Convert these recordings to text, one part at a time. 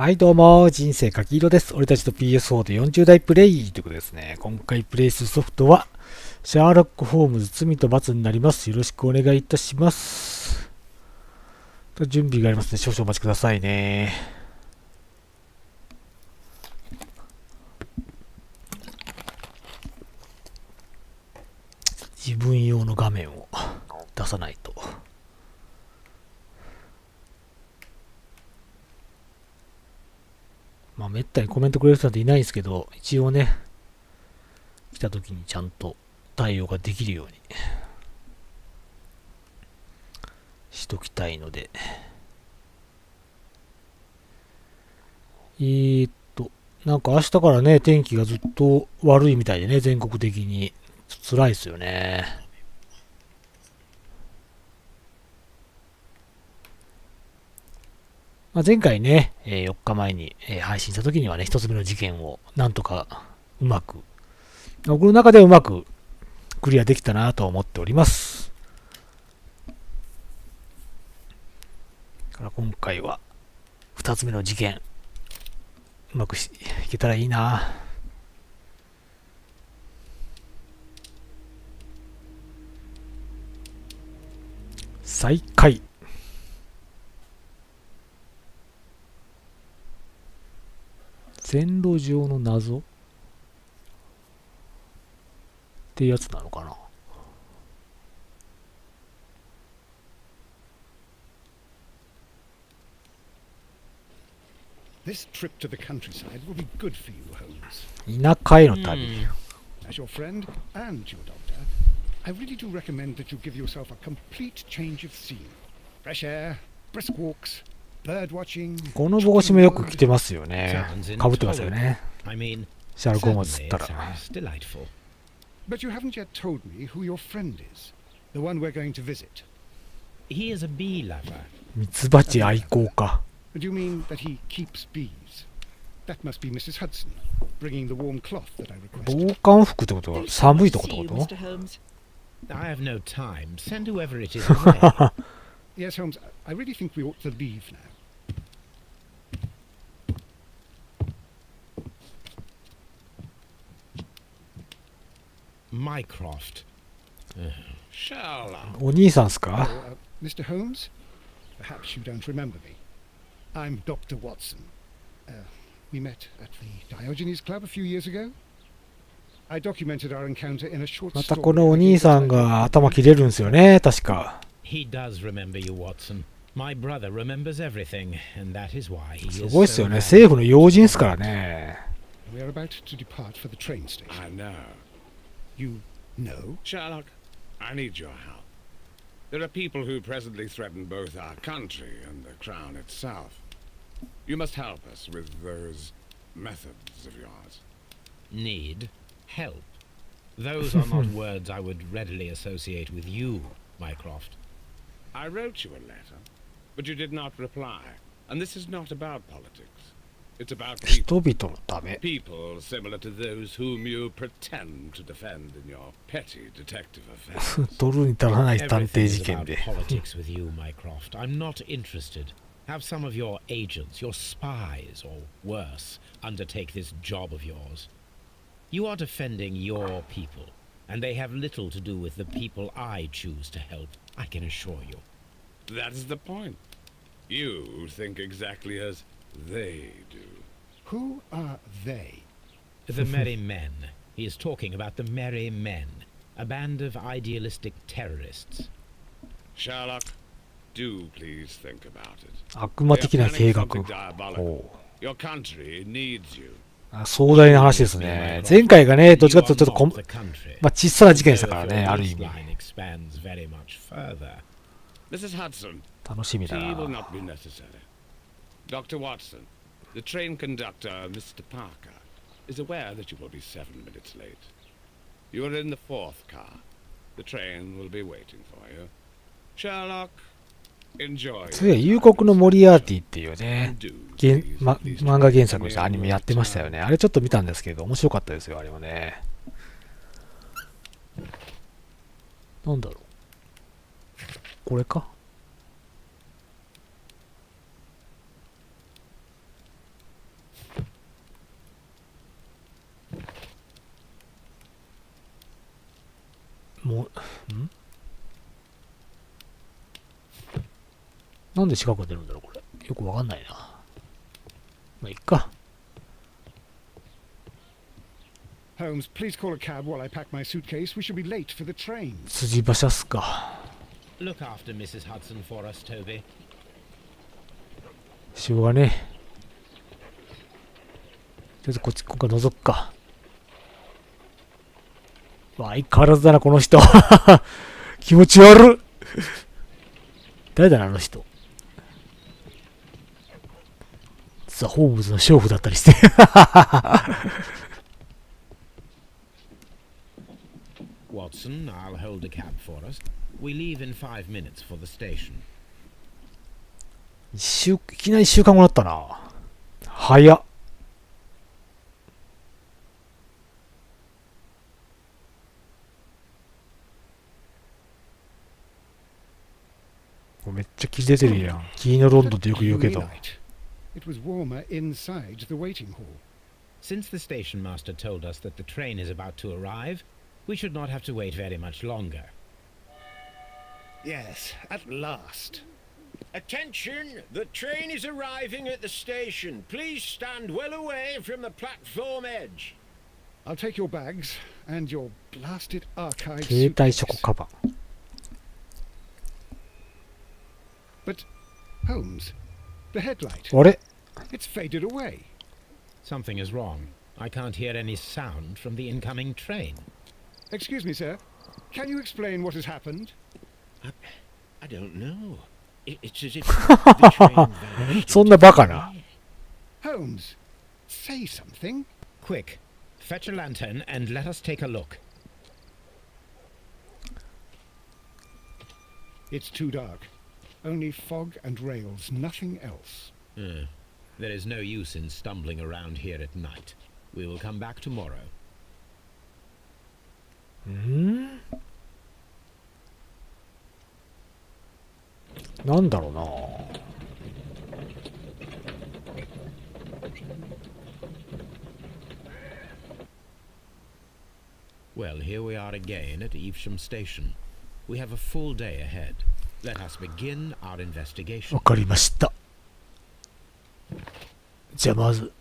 はいどうも、人生かきいろです。俺たちと PS4 で40代プレイということですね。今回プレイするソフトは、シャーロックホームズ罪と罰になります。よろしくお願いいたします。準備がありますので、少々お待ちくださいね。自分用の画面を出さないと。まあ、めったにコメントくれる人なんていないんですけど、一応ね、来た時にちゃんと対応ができるようにしときたいので。なんか明日からね、天気がずっと悪いみたいでね、全国的に。辛いですよね。まあ、前回ね、4日前に配信した時にはね、一つ目の事件をなんとかうまく、僕の中ではうまくクリアできたなと思っております。だから今回は2つ目の事件、うまくいけたらいいな。再開。線路上の謎ってやつなのかな。This trip to the countryside will be good for you, Holmes. 田舎への旅。As your friend and your doctor, I really do recommend that you give yourself a complete change of scene. Fresh air, brisk walks, bird watching. この帽子もよく着てますよね。かぶってますよね。シャーロックホームズったら。But you haven't yet told me who your friend is. The one we're going to visit. He is a bee lover. ミツバチ愛好家。Do you mean that he keeps bees? That must be Mrs. Hudson, bringing the warm cloth that I requested. 防寒服ってことは寒いとこってこと I have no time. Send whoever it is away. Yes, Holmes, I really think we ought to leave now. Mycroft. Sherlock. お兄さんっすか Mr. Holmes? Perhaps you don't remember me. I'm Dr. Watson. We met at the Diogenes Club a few years ago. I documented our encounter in a short story. またこのお兄さんが頭切れるんですよね、確か。He does remember you, Watson. My brother remembers everything, and that is why he is すごいっすよね。政府の要人っすからね。We are about to depart for the train station. I know. You know? Sherlock, I need your help. There are people who presently threaten both our country and the Crown itself. You must help us with those methods of yours. Need help. Those are not words I would readily associate with you, Mycroft. I wrote you a letter, but you did not reply. And this is not about politics. It's about 人 people. 々のため。 People similar to those whom you pretend to defend in your petty detective affairs. 取るに足らない探 Everything 偵 is 事件 about で。 politics with you, Mycroft. I'm not interested. Have some of your agents, your spies, or worse, undertake this job of yours. You are defending your people, and they have little to do with the people I choose to help, I can assure you. That is the point. You think exactly as they do. Who are they? The Merry Men. He is talking about the Merry Men, a band of idealistic terrorists. Sherlock, do please think about it. 悪魔 They are 的な planning 計画。 something diabolical. ほう Your country needs you. 壮大な話ですね。前回がね、どっちかというとちょっとまあ、小さな事件でしたからね、ある意味。 Mrs. Hudson, 楽しみだ tea will な。 not be necessary. Dr. Watson, the train conductor, Mr. Parker, is aware that you will be 7 minutes late. You are in the 4th car. The train will be waiting for you. Sherlock, enjoy. 次は夕刻のモリアーティっていうね、漫画原作のアニメやってましたよね。あれちょっと見たんですけど、面白かったですよ、あれもね。なんだろう。これかなんで四角が出るんだろうこれ。よくわかんないな。まあいっか。Holmes, please call a cab while I pack my suitcase. We should be late for the train. 辻馬車っすか。Look after Mrs. Hudson for us, Toby. しょうがねえ。とりあえずこっち今回覗くか。わあ、相変わらずだな、この人。気持ち悪っ。誰だな、あの人。実はホームズの娼婦だったりして。Watson, I'll hold a cab for us. We leave in 5 minutes for the station. いきなり1週間後だったな。早っ。めっちゃ気出てるやん。気のロンドンってよく言うけど。It was warmer inside the waiting hall. Since the station master told us that the train is about to arrive, we should not have to wait very much longer. Yes, at last. Attention! The train is arriving at the station. Please stand well away from the platform edge. I'll take your bags and your blasted archive 携帯書 suitcase. 庫カバン。But, Holmes, the headlight, あれ it's faded away. Something is wrong. I can't hear any sound from the incoming train. Excuse me, sir. Can you explain what has happened? I don't know. It's as if the train vanished. そんなバカな。 Holmes, say something. Quick, fetch a lantern and let us take a look. It's too dark. Only fog and rails, nothing else. There is no use in stumbling around here at night. We will come back tomorrow. なんだろうな。Well, here we are again at Evesham Station. We have a full day ahead. Let us begin our investigation. わかりました。じゃあまず、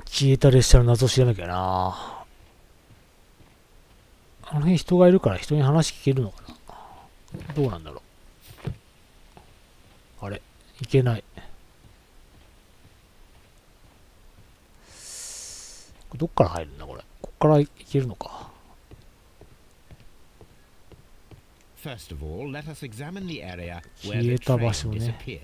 消えた列車の謎を知らなきゃな。あの辺人がいるから人に話聞けるのかな。どうなんだろう。あれ、いけない。どっから入るんだこれ。こっから行けるのか。First of all, let us examine the area where 消 the えた train 場所ね。 disappeared.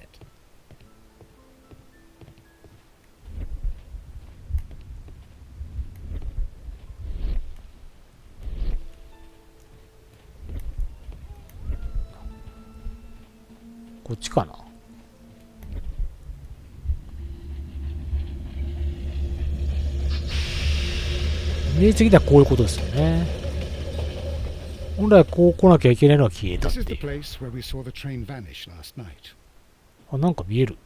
こっちかな。イメージ的にはこういうことですよね。本来こう来なきゃいけないのは消えたっ This is て the いう。 place where we saw the train vanish last night. あ、なんか見える。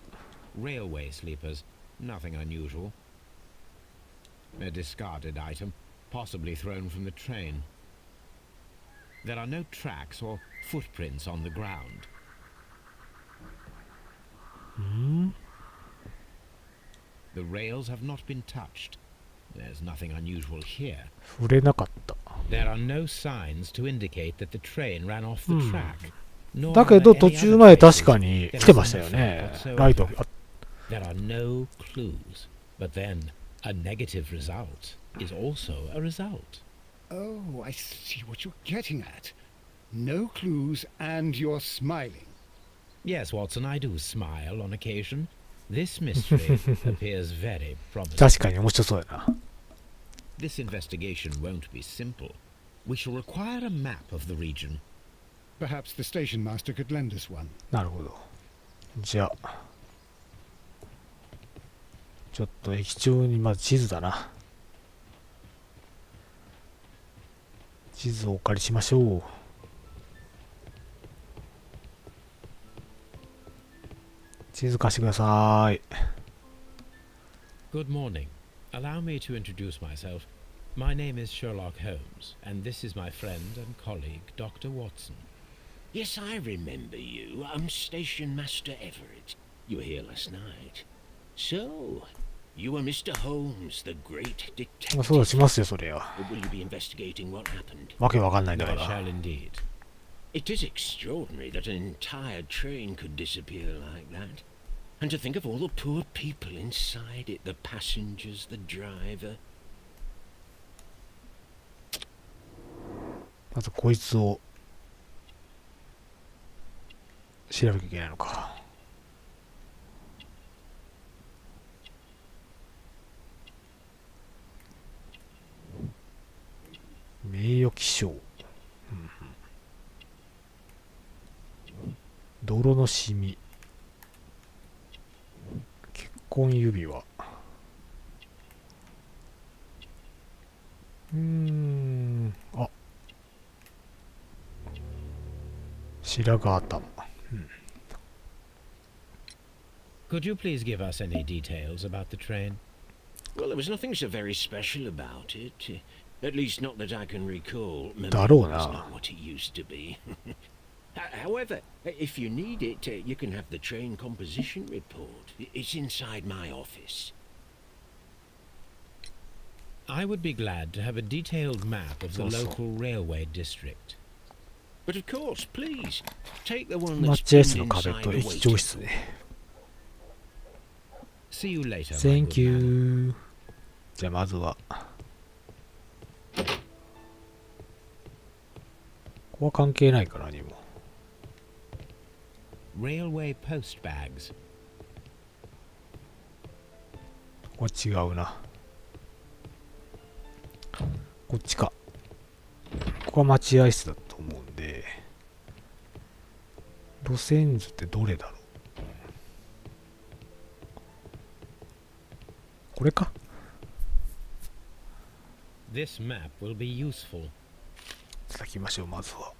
Railway sleepers, nothing unusual. A discarded item, possibly thrown from the train. There are no tracks or footprints on the ground. The rails have not been touched. There's nothing unusual here. 触れなかった。 There are no signs to indicate that the train ran off the track. nor だけ are ど there 途 any 中 other まで places 確かに there 来て is ましたよ nothing ね。 whatsoever. ライト。あ、 There are no clues. But then, a negative result is also a result. Oh, I see what you're getting at. No clues and you're smiling. Yes, Watson, I do smile on occasion. This mystery appears very promising. 確かに面白そうやな。 This investigation won't be simple. We shall require a map of the region. Perhaps the station master could lend us one. なるほど。じゃあ、ちょっと駅長にまず地図だな。地図をお借りしましょう。地図貸してください。 Good morning. Allow me to introduce myself. My name is Sherlock Holmes, and this is my friend and colleague, Dr. Watson. Yes, I remember you. I'm Station Master Everett. You were here last night. So, you were Mr. Holmes, the great まあそうだ detective. しますよそれは。 Will you be investigating what happened? わけわかんないんだか I ら。 shall indeed. It is extraordinary that an entire train could disappear like that. And to think of all the poor people inside it, the passengers, the driver. まずこいつを調べなきゃいけないのか。名誉毀傷、泥のシミ、結婚指輪、あ、白髪頭。 Could you please give us any details about the train? Well, there was nothing so very special about it. At least not that I can recall. Daro Memory is na. not what it used to be. However, if you need it, you can have the train composition report. It's inside my office. I would be glad to have a detailed map of the So. local railway district. But of course, please, take the one 待 that's 合室 pinned の壁 inside と the 駅長 waiting 室ね。 See you later, my Thank good man. you。じゃあまずは。ここは関係ないかなにも。 Railway post bags. ここは違うな。こっちか。ここは待合室だと思うんで。路線図ってどれだろう。これか。 This map will be useful. 叩きましょうまずは。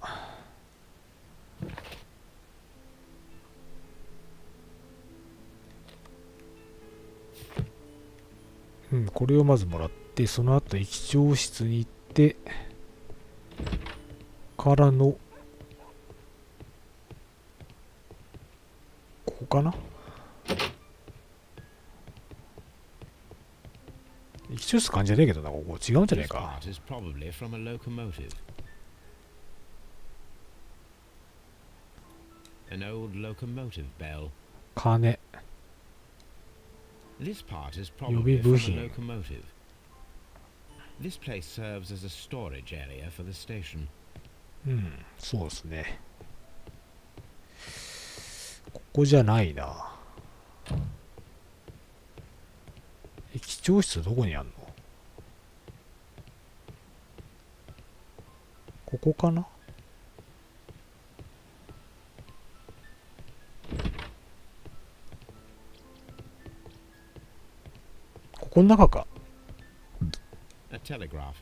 これをまずもらって、その後駅長室に行ってからのここかな。駅長室感じじゃねえけどな、ここ違うんじゃねえ This か。 part is probably from a locomotive. An old locomotive bell. 金。 This part is 予備 probably 部 from a 品。 locomotive. This place serves as a storage area for the station. そうですね。ここじゃないな。駅長室どこにあんの？ここかな？ここの中か。 A telegraph.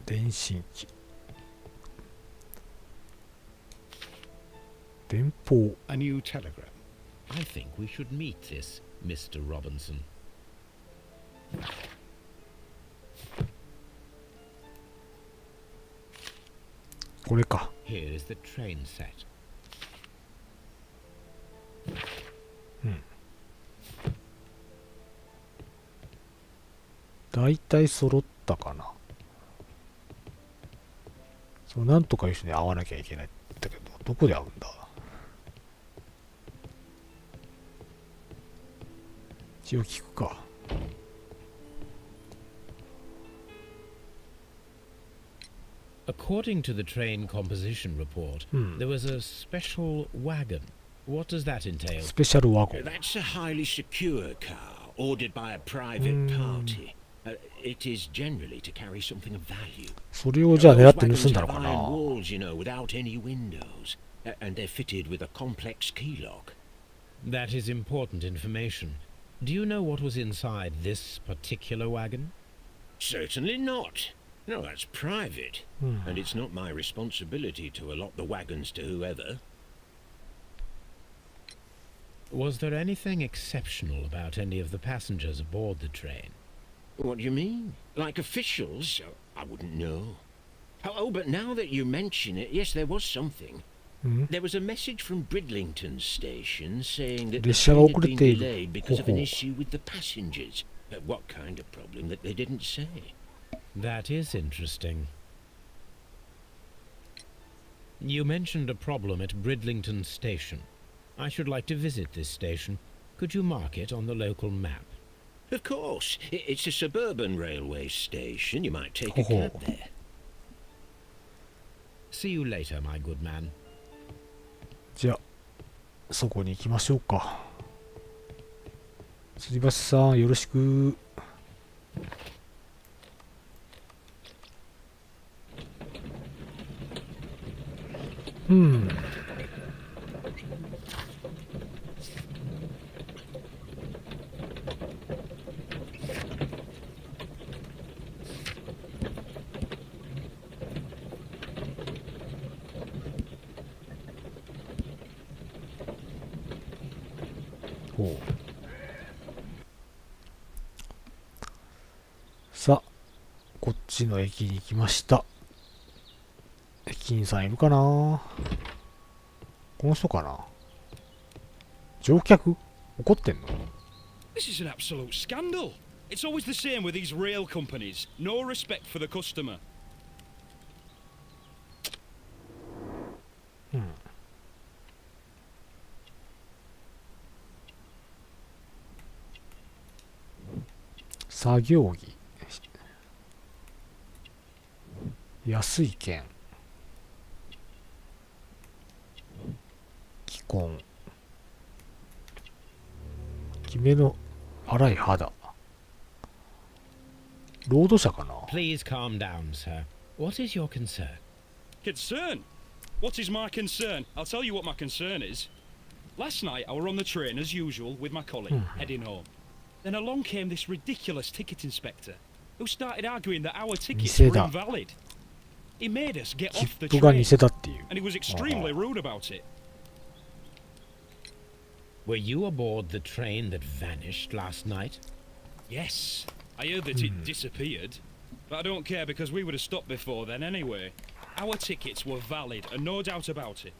電信機。電報。 A new telegram. I think we should meet this Mr. Robinson. これか。 Here is the train set. だいたい揃ったかな。そう、なんとかいう人に会わなきゃいけないんだけど、どこで会うんだ？一応聞くか。According to the train composition report, there was a special wagon. What does that entail? スペシャルワゴン。 That's a highly secure car, ordered by a private party. It is generally to carry something of value. それをじゃあ狙 Those って盗 wagons んだの have か iron な。 walls, you know, without any windows. And they're fitted with a complex key lock. That is important information. Do you know what was inside this particular wagon? Certainly not. No, that's private. And it's not my responsibility to allot the wagons to whoever. Was there anything exceptional about any of the passengers aboard the train? What do you mean? Like officials? I wouldn't know. Oh, but now that you mention it, yes, there was something. ん There was a message from Bridlington station saying that the 列車が train 遅 had れ been ている。 delayed ほ because う of ほ an う。 issue with the passengers. But what kind of problem that they didn't say? That is interesting. You mentioned a problem at Bridlington Station. I should like to visit this station. Could you mark it on the local map? Of course. It's a suburban railway station. You might take a Oh. cab there. See you later, my good man. じゃあ、そこに行きましょうか。釣り橋さん、よろしく。うん。ほう。さあ、こっちの駅に来ました。駅員さんいるかな？この人かな？乗客？怒ってんの？ This is an absolute scandal. It's always the same with these rail companies. No respect for the customer. うん。作業着。安い券。既婚。きめの荒い肌。ロード車かな？ Please calm down, sir. What is your concern? Concern? What is my concern? I'll tell you what my concern is. Last night I were on the train as usual with my colleague, heading home. Then along came this ridiculous ticket inspector who started arguing that our tickets were 偽だ。 invalid. He made us get 切 off the 符が train 偽だっていう。 and he was extremely rude about it. Were you aboard the train that vanished last night? Yes, I heard that it disappeared. But I don't care because we would have stopped before then anyway. Our tickets were valid and no doubt about it.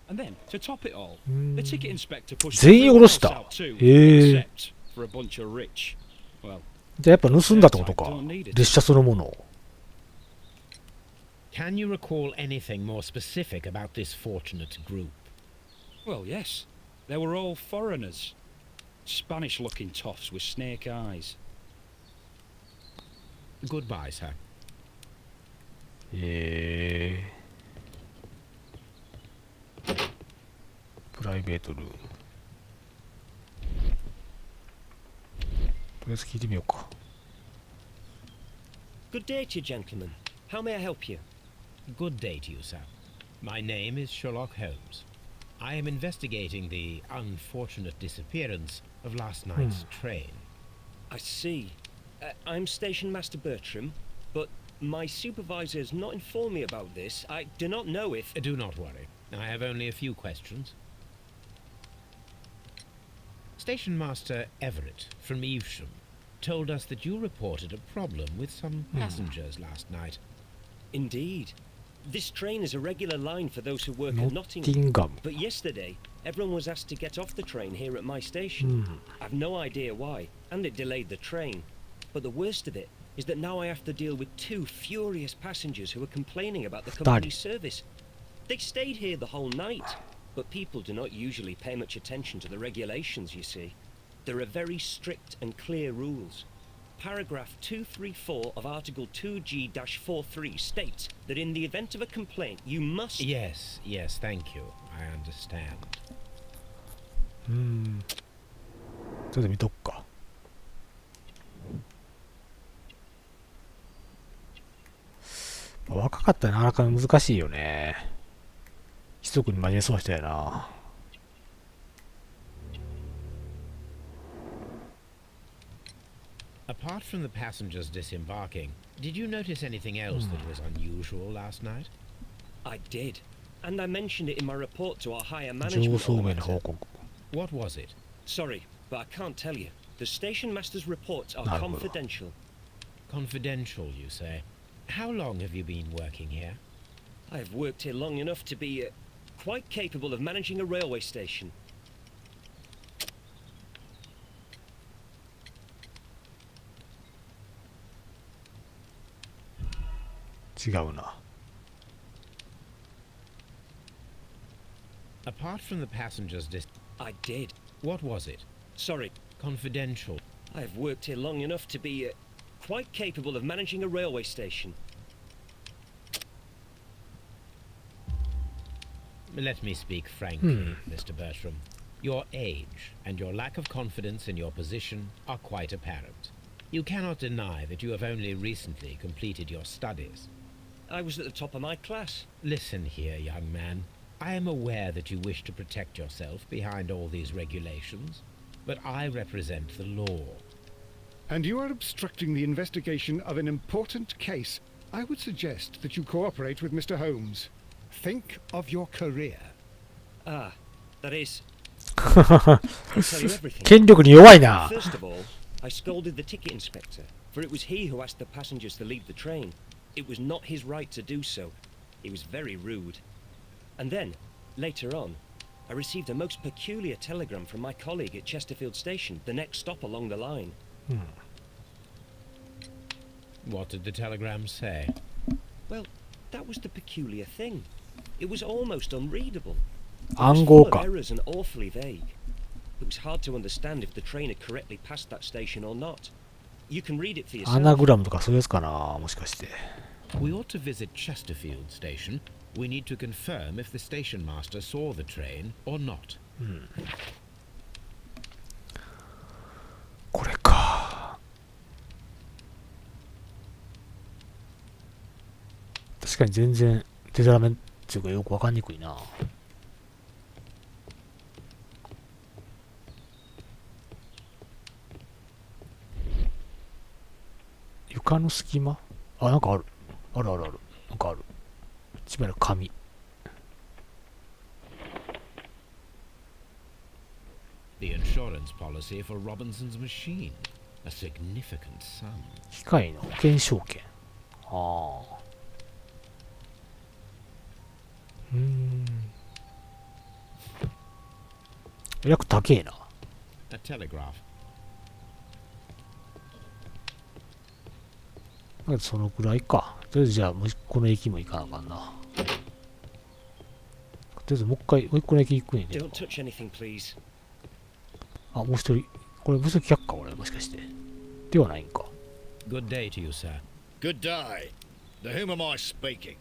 And then, to top it all, the ticket inspector pushed 全員下ろし everyone た。 else out too, へえ。 except for a bunch of rich. Well, じゃあやっぱ盗んだってことか。列車そのものを。 Can you recall anything more specific about this fortunate group? well, yes. They were all foreigners. Spanish-looking toffs with snake eyes. Goodbye, sir. プライベートルーム。とりあえず聞いてみようか。 Good day to you, gentlemen. How may I help you? Good day to you, sir. My name is Sherlock Holmes. I am investigating the unfortunate disappearance of last night's train. I see. I'm Station Master Bertram, but my supervisor has not informed me about this. I do not know if... Do not worry. I have only a few questions. Station Master Everett from Evesham told us that you reported a problem with some passengers last night. Indeed. This train is a regular line for those who work ノ at ッテ Nottingham. ィンガム。 But yesterday, everyone was asked to get off the train here at my station. I've no idea why, and it delayed the train. But the worst of it is that now I have to deal with two furious passengers who are complaining about the company's service. They stayed here the whole night, but people do not usually pay much attention to the regulations, you see. There are very strict and clear rules. Paragraph 234 of Article 2G-43 states that in the event of a complaint, you must... Yes, thank you. I understand. それで見とくか。若かったらなかなか難しいよね。規則に真面目そうな人やな。Apart from the passengers disembarking, did you notice anything else that was unusual last night? I did. And I mentioned it in my report to our higher 上 management. 層 on 面 the の報 matter. 告。 What was it? Sorry, but I can't tell you. The station master's reports are なるほど。 confidential. Confidential, you say. How long have you been working here? I have worked here long enough to be... quite capable of managing a railway station. 違うな。 Apart from the passengers I did. what was it? Sorry, Confidential. I've worked here long enough to be quite capable of managing a railway station. Let me speak frankly, Mr. Bertram. Your age and your lack of confidence in your position are quite apparent. You cannot deny that you have only recently completed your studies. I was at the top of my class. Listen here, young man. I am aware that you wish to protect yourself behind all these regulations, but I represent the law. And you are obstructing the investigation of an important case. I would suggest that you cooperate with Mr. Holmes. Think of your career. Ah, that is... I'll tell you everything. 権力に弱いな。 First of all, I scolded the ticket inspector, for it was he who asked the passengers to leave the train. It was not his right to do so. He was very rude. And then, later on, I received a most peculiar telegram from my colleague at Chesterfield Station, the next stop along the line. What did the telegram say? Well, that was the peculiar thing. It was almost unreadable. It was 暗 full 号 of か。 errors and awfully vague. It was hard to understand if the train had correctly passed that station or not. You can read it for アナ yourself. グラムとかそういうやつかな、もしかして。 We ought to visit Chesterfield Station. We need to confirm if the station master saw the train or not. これか。確かに全然デタラメっていうかよくわかんにくいな。床の隙間？あ、なんかある。あるあるある。なんかある。一枚の紙。The insurance policy for Robinson's machine. A significant sum. 機械の保険証券。ああ。約高えな。 A telegraph. まあそのくらいか。とりあえずじゃあ、この駅も行かなあかんな。とりあえずもう一個の駅行くんやけど Don't。touch anything, please. あ、もう一人。これ、無責客か、俺、もしかして。ではないんか。 Good day to you, sir. Good day. To whom am I speaking?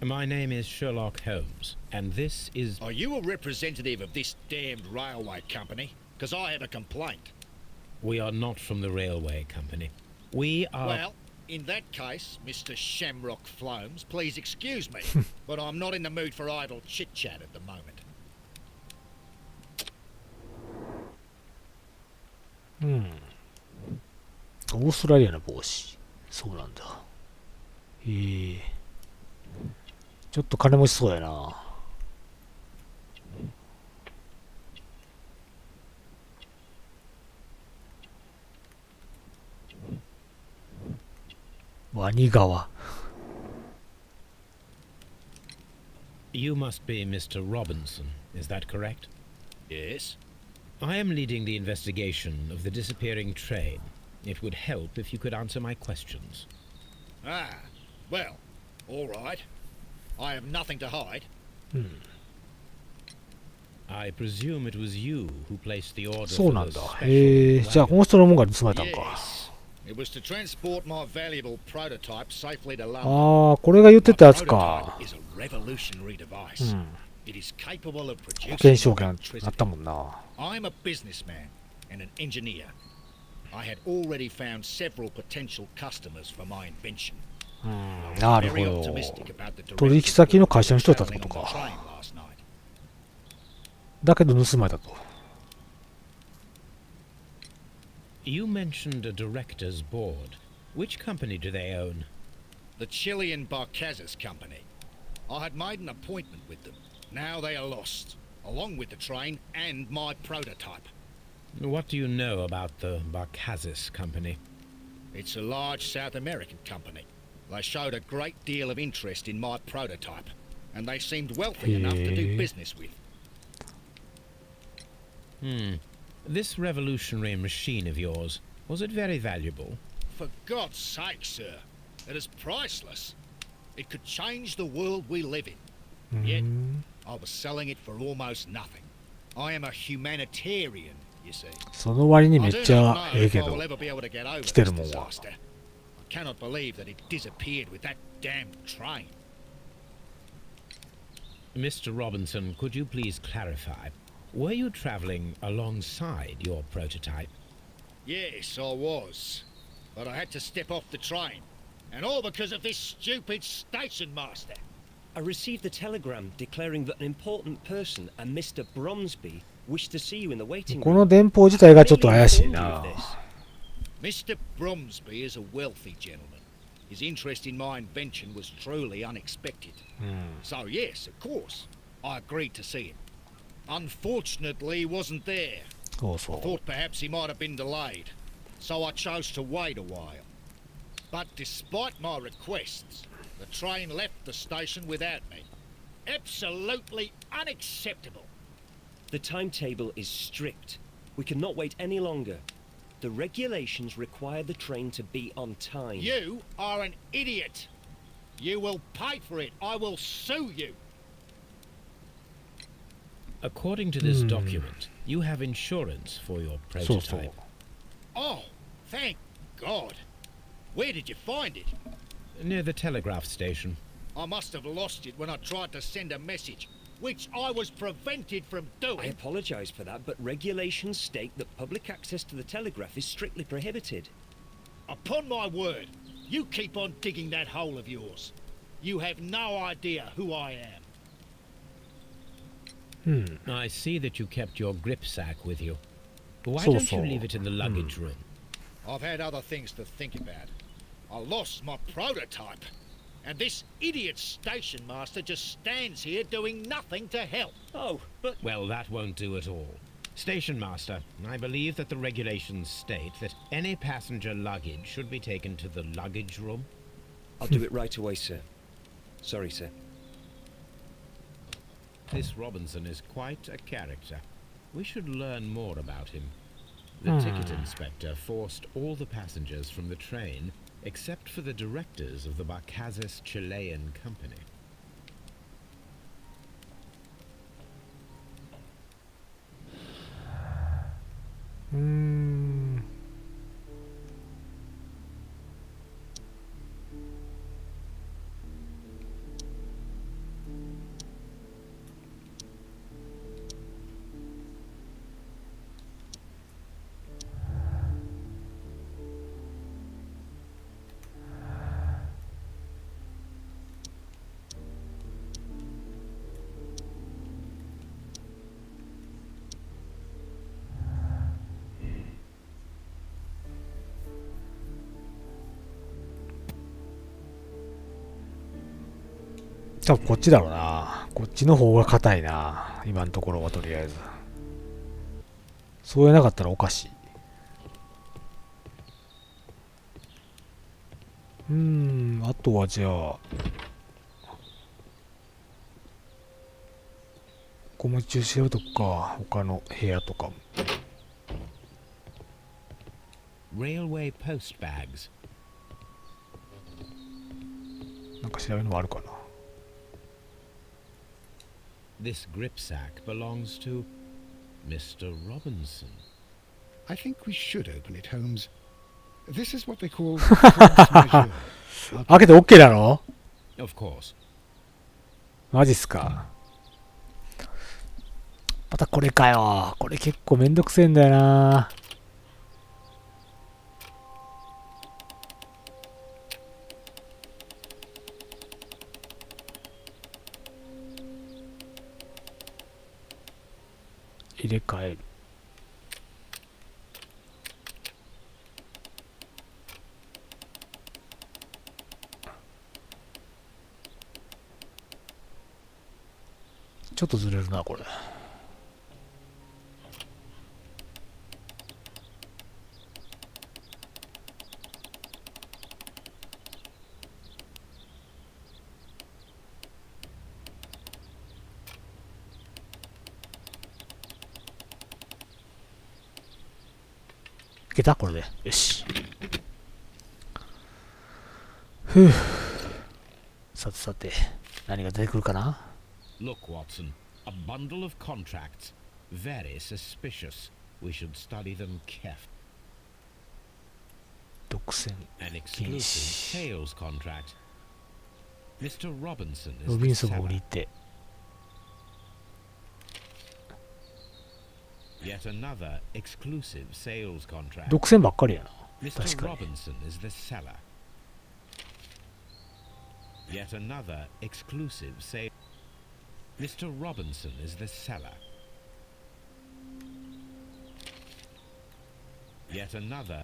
My name is Sherlock Holmes, and this is... Are you a representative of this damned railway company? Because I have a complaint. We are not from the railway company. We are... Well, in that case, Mr. Shamrock Flomes, please excuse me, but I'm not in the mood for idle chit-chat at the moment. オーストラリアの帽子。そうなんだ。ちょっと金持ちそうやな。ワニ川。You must be Mr. Robinson, is that correct? Yes? I am leading the investigation of the disappearing train. It would help if you could answer my questions. Ah, well, all right. I have nothing to hide. I presume it was you who placed the order そう for なん the だ。 special じゃあこの人のもんが盗まれたんか。 Yes. It was to transport my valuable prototype safely to London. ああ、これが言ってたやつか Prototype。is a revolutionary device. It is capable of 保険 producing 証券あっ electricity. たもんな。 I'm a businessman and an engineer. I had already found several potential customers for my invention. なる Very ほど。 optimistic about the 取引 direction 先の of 会社の人だったって traveling こと on the か。 train last night. だけど盗まれたと。 You mentioned a director's board. Which company do they own? The Chilean Barcazas Company. I had made an appointment with them. Now they are lost, along with the train and my prototype. What do you know about the Barcazas company? It's a large South American company. They showed a great deal of interest in my prototype. and they seemed wealthy enough to do business with. This revolutionary machine of yours, was it very valuable? For God's sake, sir, it is priceless. It could change the world we live in. Yet, I was selling it for almost nothing. I am a humanitarian, you see. その割にめ I っ do ち not ゃ know ええ if け I ど will ever be able to get over 来て this るもんは disaster. I cannot believe that it disappeared with that damn train. Mr. Robinson, could you please clarify? Were you traveling alongside your prototype? Yes, I was. But I had to step off the train. And all because of this stupid station master. I received a telegram declaring that an important person, a Mr. Bromsby, wished to see you in the waiting こ room. の電報自体がちょっと怪しいな。 Mr. Bromsby is a wealthy gentleman. His interest in my invention was truly unexpected. So yes, of course, I agreed to see him. Unfortunately, he wasn't there. そうそ I う。 thought perhaps he might have been delayed, so I chose to wait a while. But despite my requests, the train left the station without me. Absolutely unacceptable. The timetable is strict. We cannot wait any longer. The regulations require the train to be on time. You are an idiot. You will pay for it. I will sue you. According to this document, you have insurance for your そうそう。 prototype. Oh, thank God. Where did you find it? Near the telegraph station. I must have lost it when I tried to send a message, which I was prevented from I doing. apologize for that, but regulations state that public access to the telegraph is strictly prohibited. Upon my word, you keep on digging that hole of yours. You have no idea who I am. I see that you kept your grip sack with you. Why So, don't you so. leave it in the luggage room? I've had other things to think about. I lost my prototype. And this idiot station master just stands here doing nothing to help. Oh, but Well, that won't do at all. Station master, I believe that the regulations state that any passenger luggage should be taken to the luggage room. I'll do it right away, sir. Sorry, sir. This Robinson is quite a character. We should learn more about him. The ticket inspector forced all the passengers from the train except for the directors of the Barcazes Chilean company. Hmm. 多分こっちだろうな。こっちの方が硬いな。今のところはとりあえず。そうやなかったらおかしい。あとはじゃあ、ここも一応調べとくか。他の部屋とかも。 Railway post bags. なんか調べるのもあるかな。 This grip sack belongs to Mr. Robinson. I think we should open it, Holmes. This is what they call force majeure. 開けて OK なの？ Of course. マジっすか。またこれかよ。これ結構めんどくせえんだよな。入れ替える。ちょっとずれるな、これ。けたこれで。よし。ふぅ。さてさて、何が出てくるかな。 Look, Watson, a bundle of contracts. Very suspicious. We should study them carefully. 独占 An 禁 exclusive 止。 sales contract. Mr. Robinson ロ is ビン the ソンが売 seller. り手。 Yet another exclusive sales contract. 独占ばっかりやな。 Mr. 確かに。 Robinson is the seller. Yet another exclusive sale. Mr. Robinson is the seller. Yet another.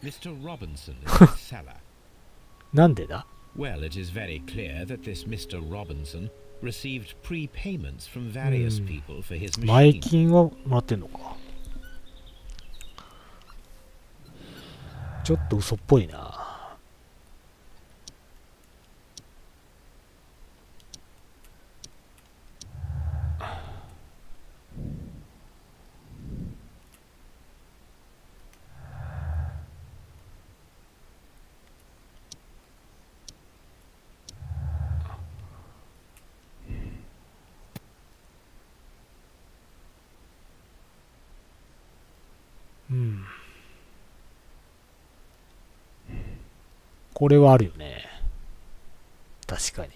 Mr. Robinson is the seller. なんでだ。 Well, it is very clear that this Mr. Robinson received prepayments from various people for his 前 machine. 金はもらってんのか。ちょっと嘘っぽいな。うん。これはあるよね。確かに。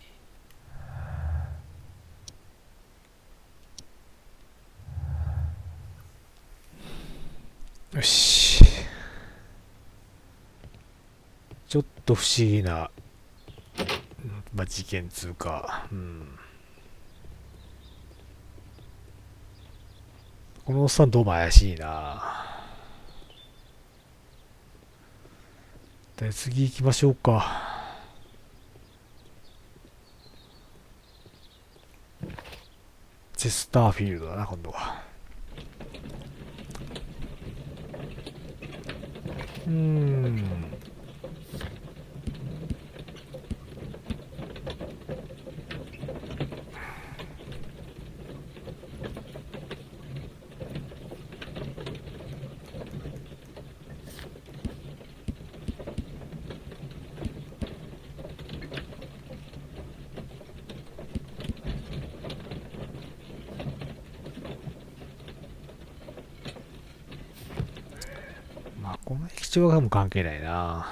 よし。ちょっと不思議な、まあ、事件つうか、うん。このおっさんどうも怪しいな。で、次行きましょうか。チェスターフィールドだな、今度は。まあ、この駅長がもう関係ないな。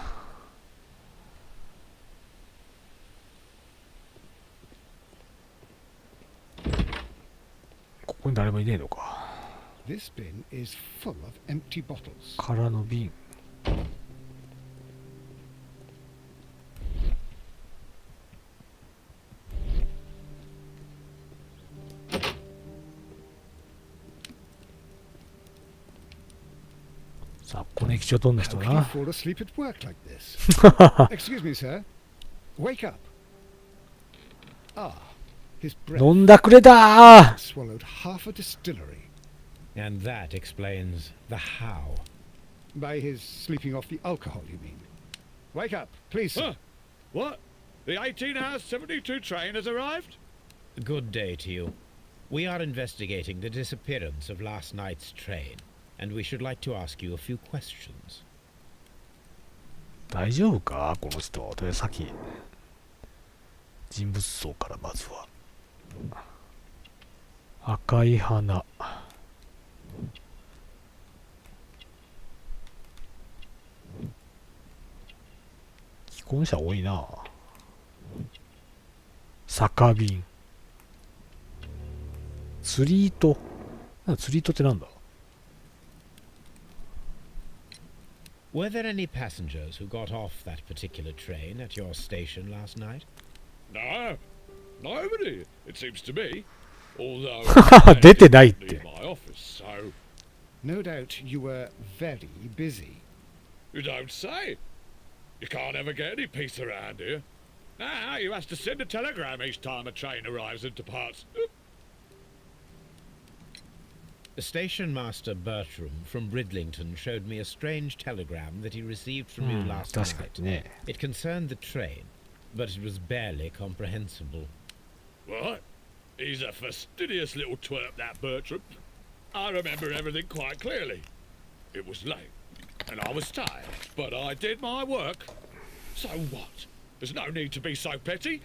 ここに誰もいねえのか。 This bin is full of empty bottles. 空の瓶。さあ、この駅長どんな How 人 can you だ。 fall asleep at work like this? Excuse me, sir. Wake up. Ah, his breath 飲んだくれだー。 swallowed half a distillery And that explains the how. by his sleeping off the alcohol, you mean? Wake up, please, sir. Huh? What? The 18-hour 72 train has arrived? Good day to you. We are investigating the disappearance of last night's train, and we should like to ask you a few questions. 大丈夫かこの人。とりあえず先。人物像からまずは。赤い花。既婚者多いな。酒瓶。釣り糸。釣り糸ってなんだ。 Were there any passengers who got off that particular train at your station last night? No. Nobody, it seems to me. Although 出てないっ leave て。 my office, so No doubt you were very busy. you don't say. You can't ever get any peace around here. Now you have to send a telegram each time a train arrives and departs. The station master Bertram from Bridlington showed me a strange telegram that he received from you last 確か night. にね。 It concerned the train, but it was barely comprehensible. What? He's a fastidious little twerp, that Bertram. I remember everything quite clearly. It was late. and I was tired, but I did my work. So what? There's no need to be so petty.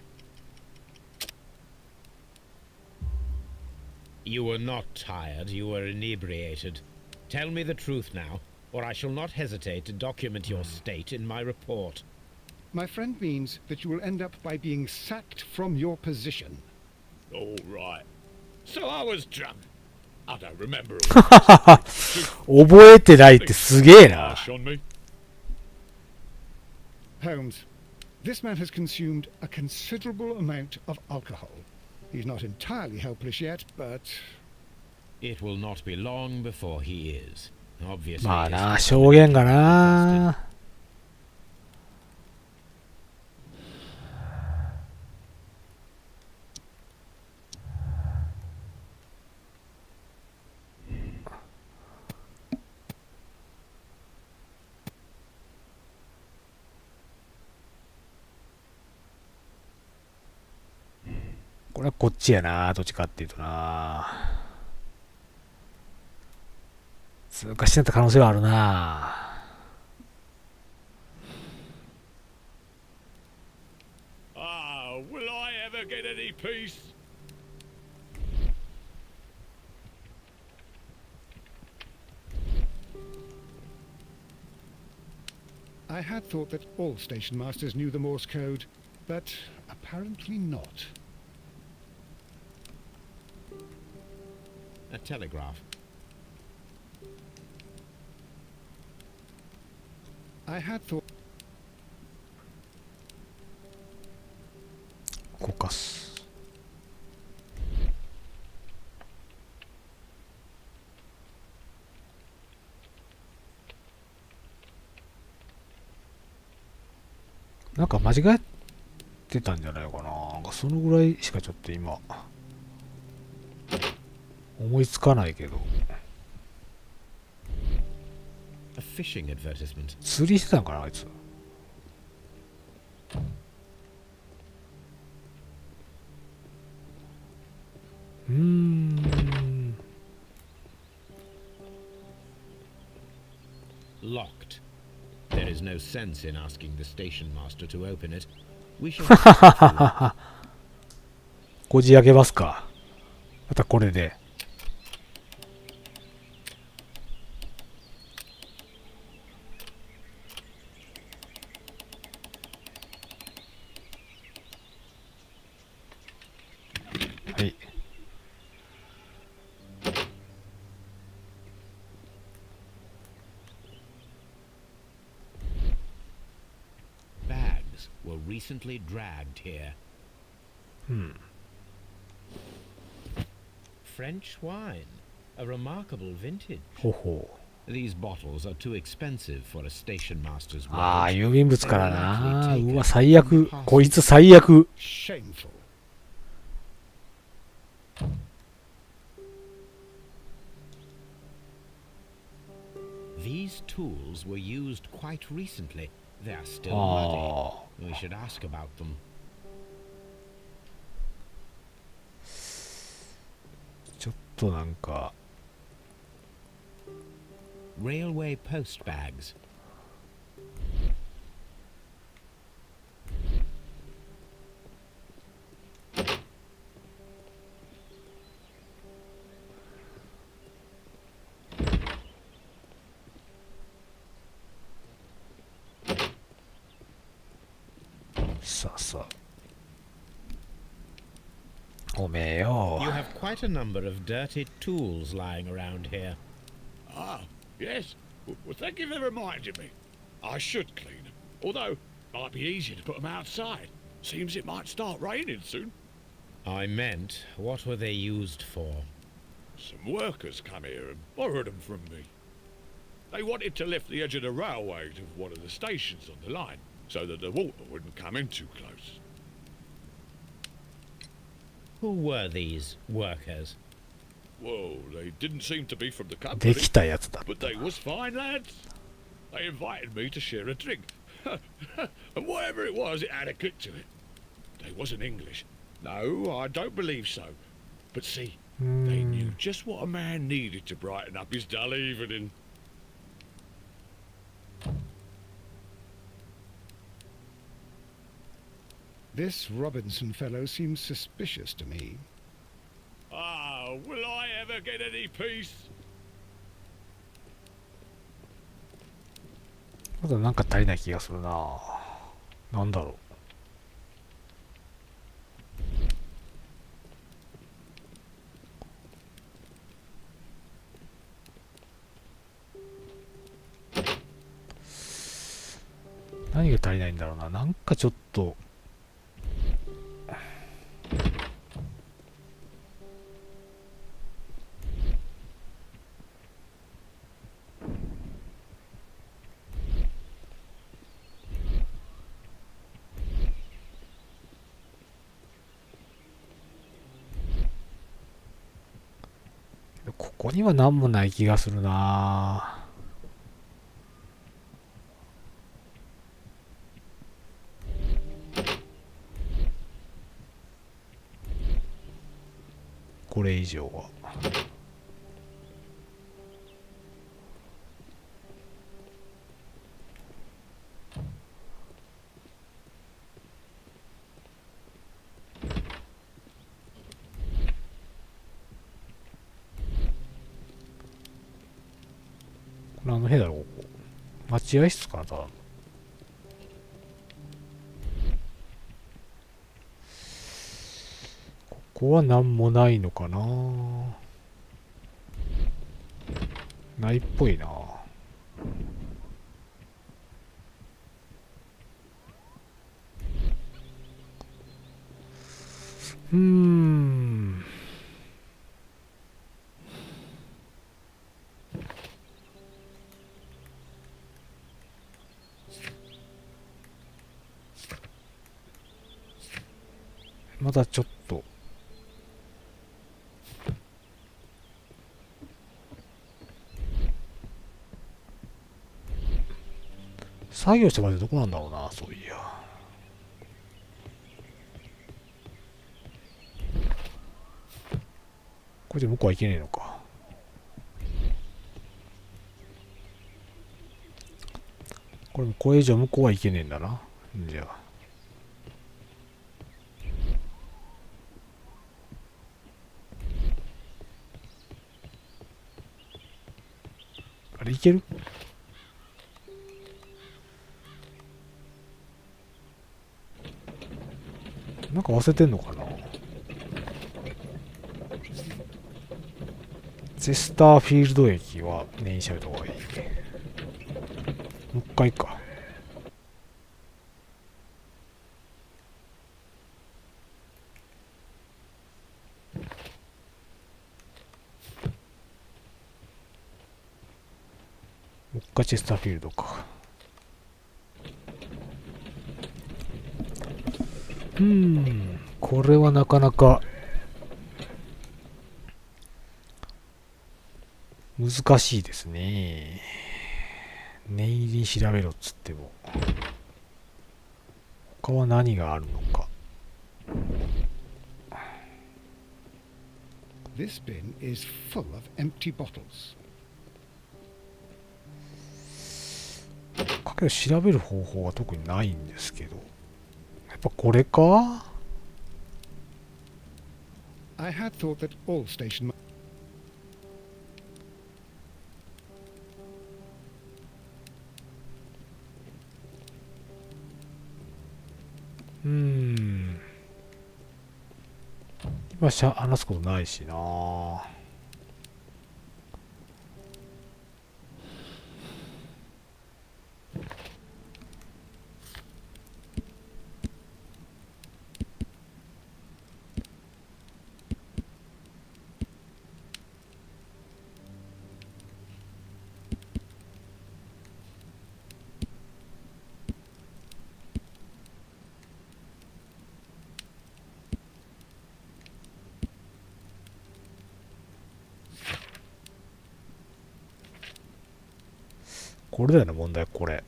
You were not tired, you were inebriated. Tell me the truth now, or I shall not hesitate to document your state in my report. My friend means that you will end up by being sacked from your position. All right. So I was drunk. I don't remember all. 覚えてないってすげえな。 Harsh on me. Holmes, this man has consumed a considerable amount of alcohol. He's not entirely helpless yet, but... It will not be long before he is. Obviously, まあな、証言がな。これはこっちやな、どっちかっていうとな。通過してた可能性はあるな。Ah, will I ever get any peace? I had thought that all station masters knew the Morse code, but apparently not. A telegraph. I had thought... 動かす。なんか間違えてたんじゃないかな。なんかそのぐらいしかちょっと今思いつかないけど。A fishing advertisement. 釣りしてたんかなあいつ。Locked. There is no sense in asking the station master to open it. We shall. こじ開けますか。またこれで。はい。Bags were recently dragged here. French wine, a remarkable vintage. ほほう。 These bottles are too expensive for a station master's ああ、 wage. 郵便物からな。うわ、最悪。こいつ最悪。 Shameful. These tools were used quite recently. They are still あ muddy. We should ask about them. ちょっとなんか。 Railway post bags. You have quite a number of dirty tools lying around here. Ah, yes. Well, thank you for reminding me. I should clean them. Although, it might be easier to put them outside. Seems it might start raining soon. I meant, what were they used for? Some workers come here and borrowed them from me. They wanted to lift the edge of the railway to one of the stations on the line, so that the water wouldn't come in too close. Who were these workers? Well, they didn't seem to be from the で company, きたやつだ。 but they was fine lads. They invited me to share a drink. And whatever it was, it had a kick to it. They wasn't English. No, I don't believe so. But see, they knew just what a man needed to brighten up his dull evening. This Robinson fellow seems suspicious to me. Ah, will I ever get any peace? まだなんか足りない気がするな。なんだろう。何が足りないんだろうな。なんかちょっと。ここには何もない気がするな。これ以上は。これ部屋だろ、ここ。待合室かな、ただの。ここは何もないのかな。ないっぽいな。まだちょっと。作業した場所どこなんだろうな、そういや。これで向こうは行けねえのか。これもこれ以上向こうは行けねえんだな。じゃあ。あれいける？なんか忘れてんのかな。ゼスターフィールド駅は念にしゃべった方がいい。もう一回か。もう一回チェスターフィールドか。これはなかなか難しいですね。念入りに調べろっつっても他は何があるのか。This bin is full of empty bottles. かけど調べる方法は特にないんですけど、やっぱこれか？ I had thought that all station. まあ話すことないしな。これだよな、問題、これ。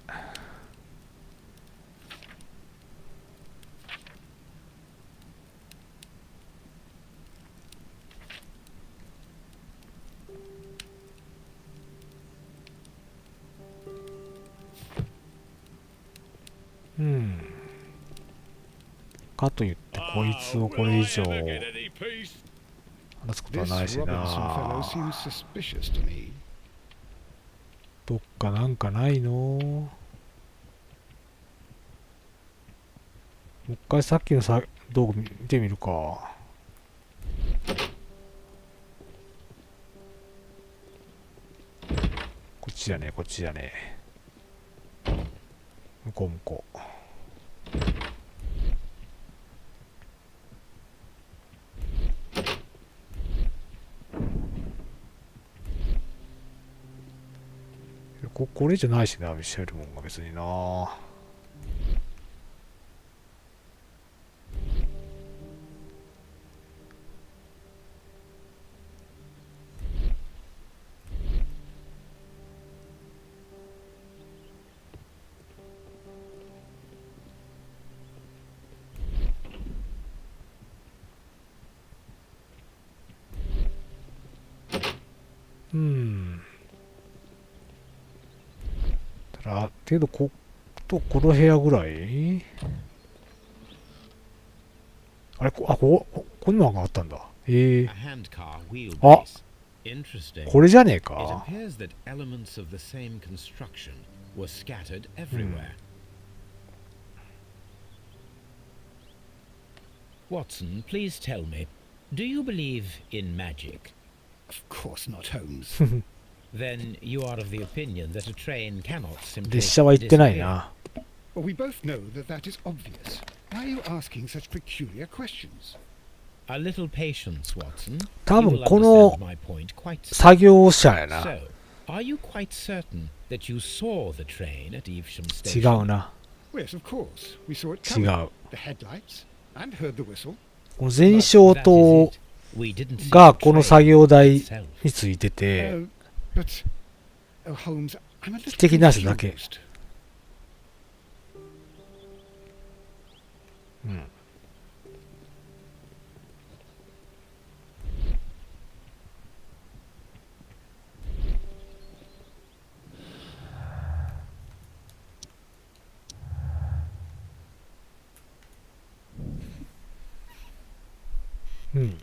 うん。かといってこいつをこれ以上 I'll never get any peace. 話すことは This ないし Robinson fellow な。 seems suspicious to me. どっかなんかないの？もう一回さっきの動画見てみるか。こっちじゃねえ、こっちじゃねえ。向こう向こう。これじゃないしな、見せるもんが別にな。ある程度この部屋ぐらいあれこんなのがあったんだ。あ、これじゃねえか。Watson, please tell me, do you believe in magic? Of course not, Holmes. Then you are of the opinion that a train cannot simply 列車は行ってないな。Well, we both know that that is obvious. Why are you asking such peculiar questions? A little patience, Watson. 多 You 分 will この understand my point quite soon. 作業者やな。 So, are you quite certain that you saw the train at Evesham 違 Station? うな。 Yes, of course. We saw it 違 coming. う。 The headlights and heard the whistle. この前照 That is 灯 it. We didn't see が the この train 作業台 itself. についてて、 But, oh, Holmes, I'm a little 的なやつだけ。 confused. うん。うん。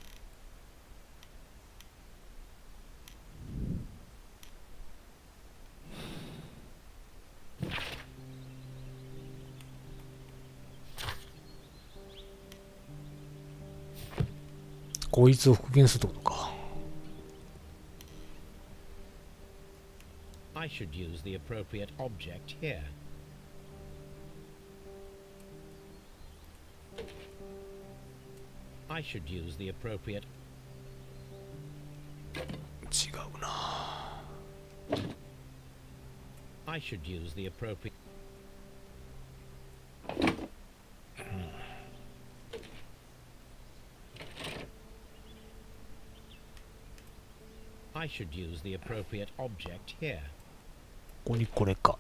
こいつを復元するってことか。 I should use the appropriate object here. I should use the appropriate. 違うな。 I should use the appropriate. I should use the appropriate object here. ここにこれか。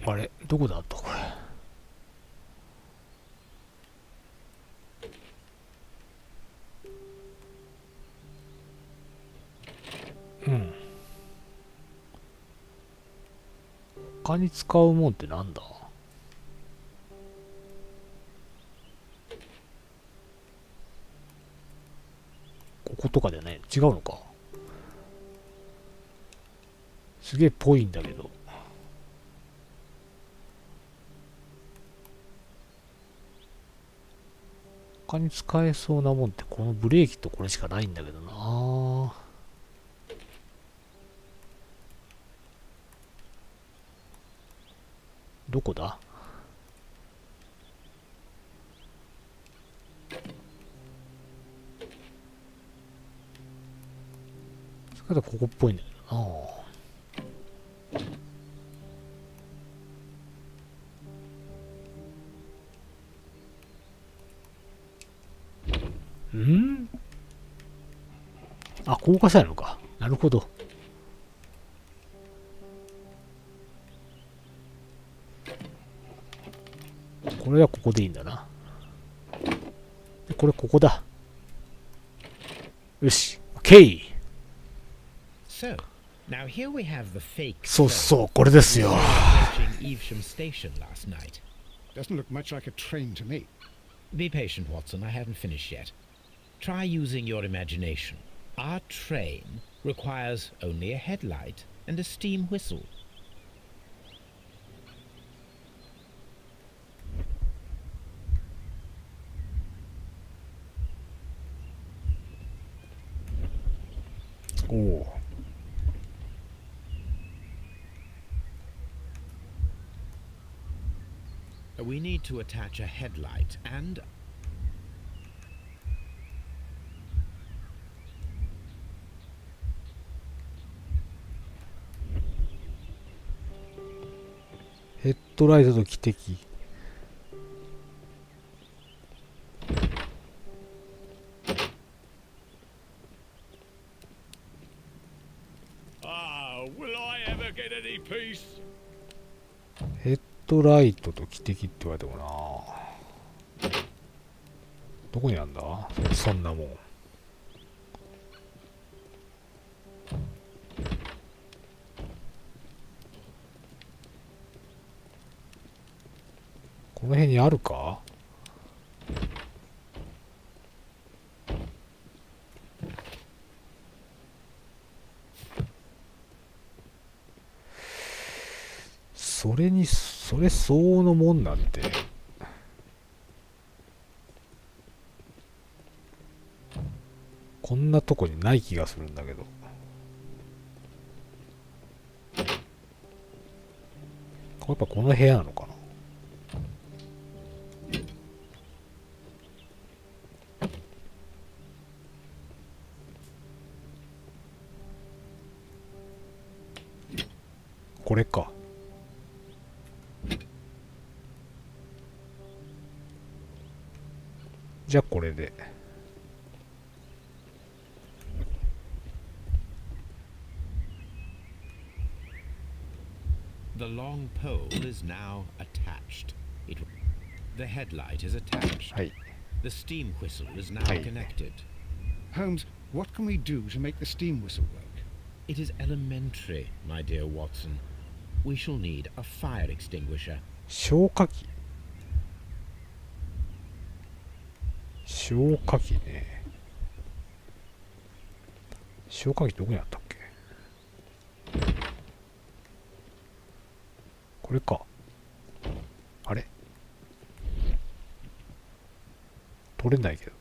あれどこだったこれ。うん。他に使うもんってなんだ？こことかじゃない？違うのか。すげえぽいんだけど。他に使えそうなもんってこのブレーキとこれしかないんだけどな。どこだ？それだとここっぽいんだけどな。ん？あ、高架下なのか。なるほど。これはここでいいんだな。でこれここだ。よし。OK! So, now here we have the fake そうそう、これですよ。approaching Evesham station last night. Doesn't look much like a train to me. Be patient, Watson. I haven't finished yet. Try using your imagination. Our train requires only a headlight and a steam whistle. Oh. We need to attach a headlight andヘッドライトと汽笛。Will I ever get any peace? ヘッドライトと汽笛って言われてもな。どこにあんだそんなもん。この辺にあるか？それ相応のもんなんて。こんなとこにない気がするんだけど。やっぱこの部屋なのかな。これか。じゃあこれで。the long pole is now attached. The headlight is attached. はい。The steam whistle is now Hey. connected. Holmes, what can we do to make the steam whistle work? It is elementary, my dear Watson. We shall need a fire extinguisher. 消火器。消火器ね。消火器どこにあったっけ？これか。あれ？取れないけど。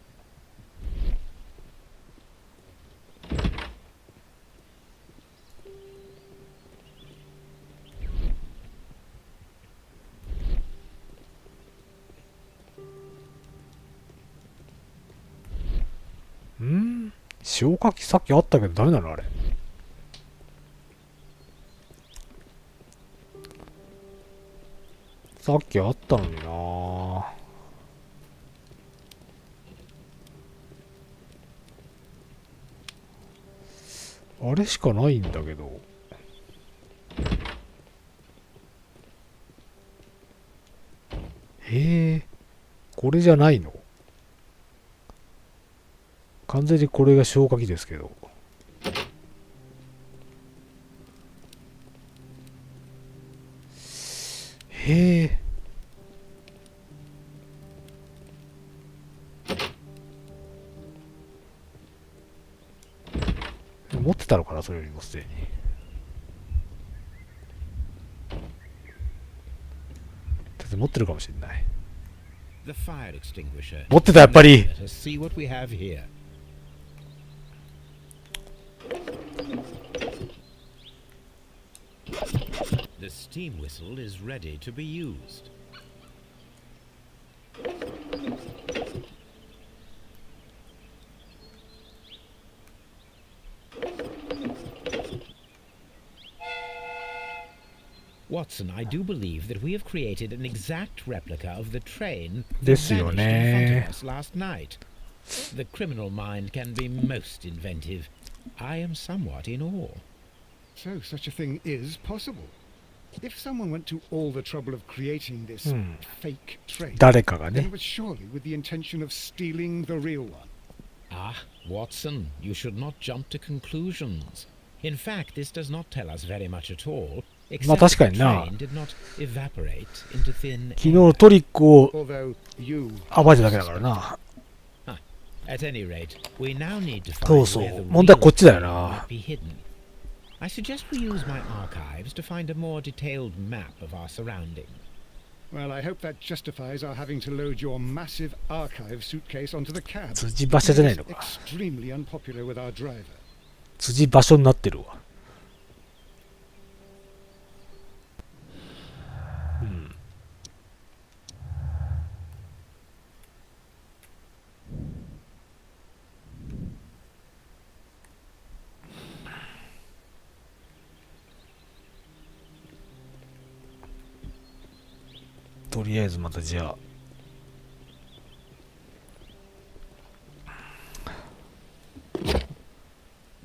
消火器さっきあったけどダメなのあれ。さっきあったのにな。あれしかないんだけど。これじゃないの？完全にこれが消火器ですけど。持ってたのかな、それよりもすでに。だって持ってるかもしれない。The fire extinguisher. 持ってた、やっぱり。 Let us see what we have here. The steam whistle is ready to be used. Watson, I do believe that we have created an exact replica of the train that ですよ vanished in front ね。 of us last night. The criminal mind can be most inventive. I am somewhat in awe. So such a thing is possible. If someone went to all the trouble of creating this fake train, 誰かが then ね it was surely with the intention of stealing the real one. Ah, Watson, you should not jump to conclusions. In fact, this does not tell us very much at all, まあ except 確か that に the な train did not evaporate into thin 昨日 air. のトリックを Although you 暴いただけだからな。 At any rate, we now need to そう find そう where the 問題はこっちだよ real な might be hidden. I suggest we use my archives to find a more detailed map of our surroundings. Well, I hope that justifies our having to load your massive archive suitcase onto the cab. 辻場所じゃないの It's か。 extremely unpopular with our driver. 辻場所になってるわ。とりあえずまたじゃあ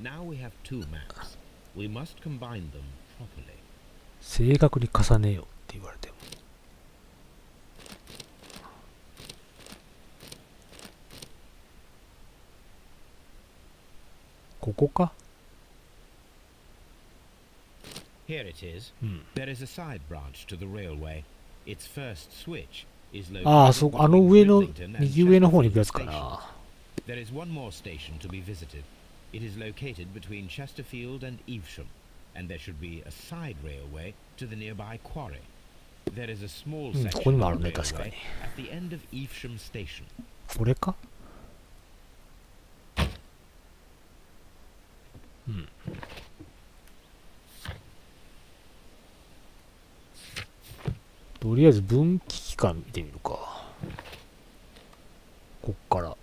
Now we have two maps. We must combine them properly. 正確に重ねようって言われてもここか Here it is. There is a side branch to the railway. Its first switch is located ああ、そう、あの between 上の Bridlington and 右上の方に行くやつか Chesterfield な。 There is one more station to be visited. It is located between Chesterfield and Evesham, and there should be a side railway to the nearby quarry. There is a small こ section こにもあ of るね、確か railway に。 at the end of Evesham Station. これかとりあえず分岐器官見てみるか。こっから。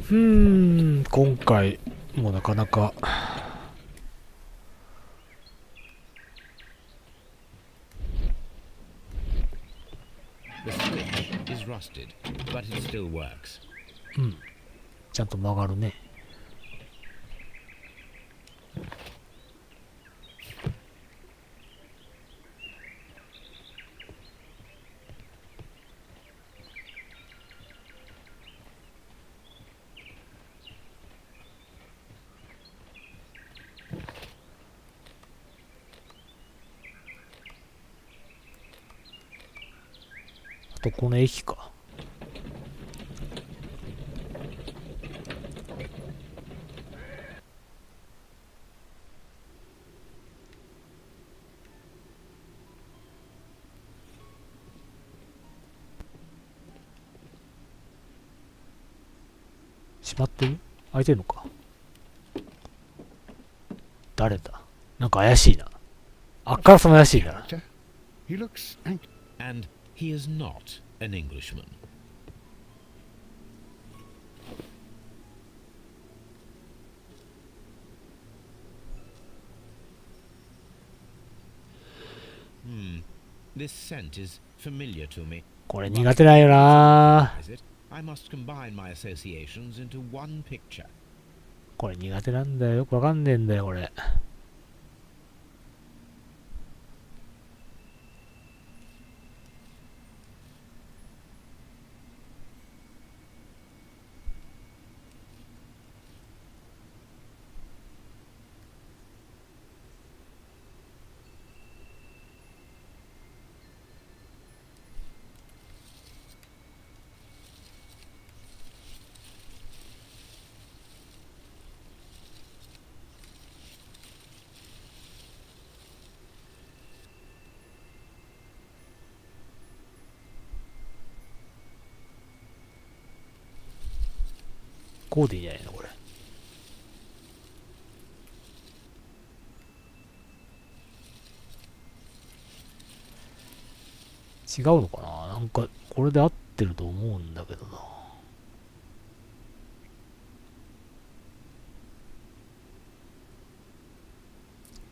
今回もうなかなかThe switch is rusted, but it still works. ちゃんと曲がるね。あとこの駅か。閉まってる？開いてるのか？誰だ？なんか怪しいな。あっからさま怪しいな。 Character. He looks anxious. And he is not an Englishman. This scent is familiar to me. これ苦手だよな。 Is it? I must combine my associations into one picture. これ苦手なんだよ。よくわかんねえんだよ、これ。こうでいいんじゃないのこれ。違うのかな、なんかこれで合ってると思うんだけどな。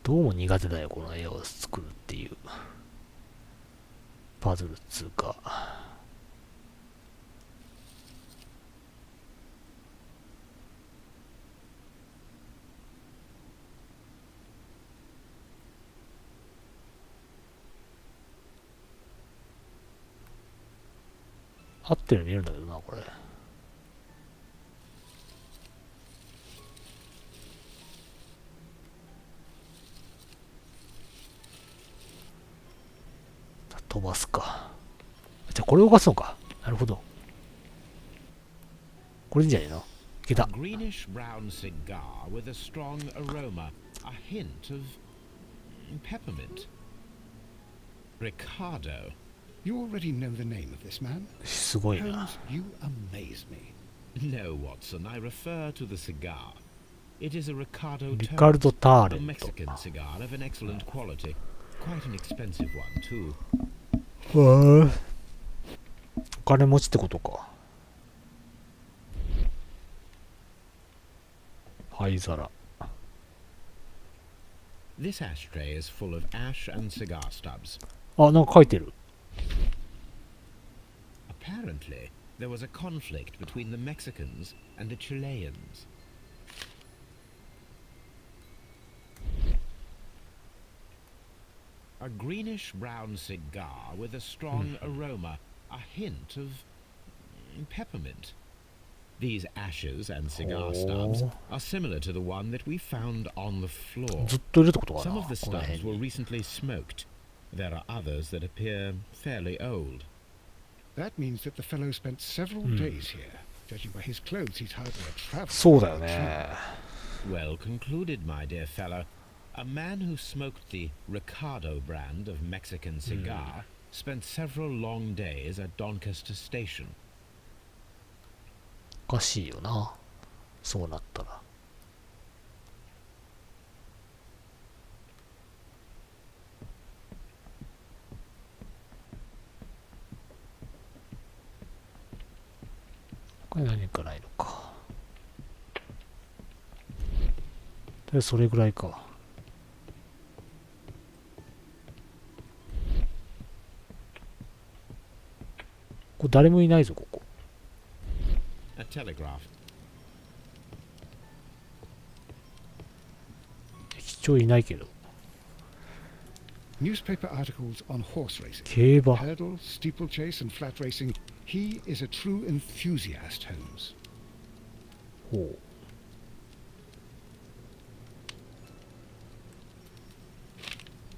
どうも苦手だよ、この絵を作るっていうパズルっつうか。合ってるように見えるんだけどな、これ。飛ばすか。じゃあこれを動かすのか。なるほど。これいいんじゃねえの？いけた。Greenish brown cigar with a strong aroma, a hint of peppermint. Ricardo. You already know the name of this man? すごいな。Holmes, you amaze me. No, Watson, I refer to the cigar. It is a Ricardo リカルド・ターレ a ント。 Mexican cigar of an excellent quality. Quite an expensive one, too. お金持ちってことか。灰皿。This ashtray is full of ash and cigar stubs. あ、なんか書いてる。Apparently, there was a conflict between the Mexicans and the Chileans. A greenish brown cigar with a strong aroma, a hint of peppermint. These ashes and cigar stubs are similar to the one that we found on the floor. ずっといるってことかな。 Some of the この stubs 辺 were に。 recently smoked. There are others that appear fairly old. That means that the fellow spent several days here. Judging by his clothes, he's hardly a traveler. そうだよね。 Well concluded, my dear fellow. A man who smoked the Ricardo brand of Mexican cigar spent several long days at Doncaster Station. おかしいよな。そうなったら。これ何かないのか。でそれぐらいか。これ誰もいないぞ、ここ。A telegraph. 駅長いないけど。 Newspaper articles on horse racing. 競馬。 Hurdle, steeplechase, and flat racing. He is a true enthusiast, Holmes. ほう。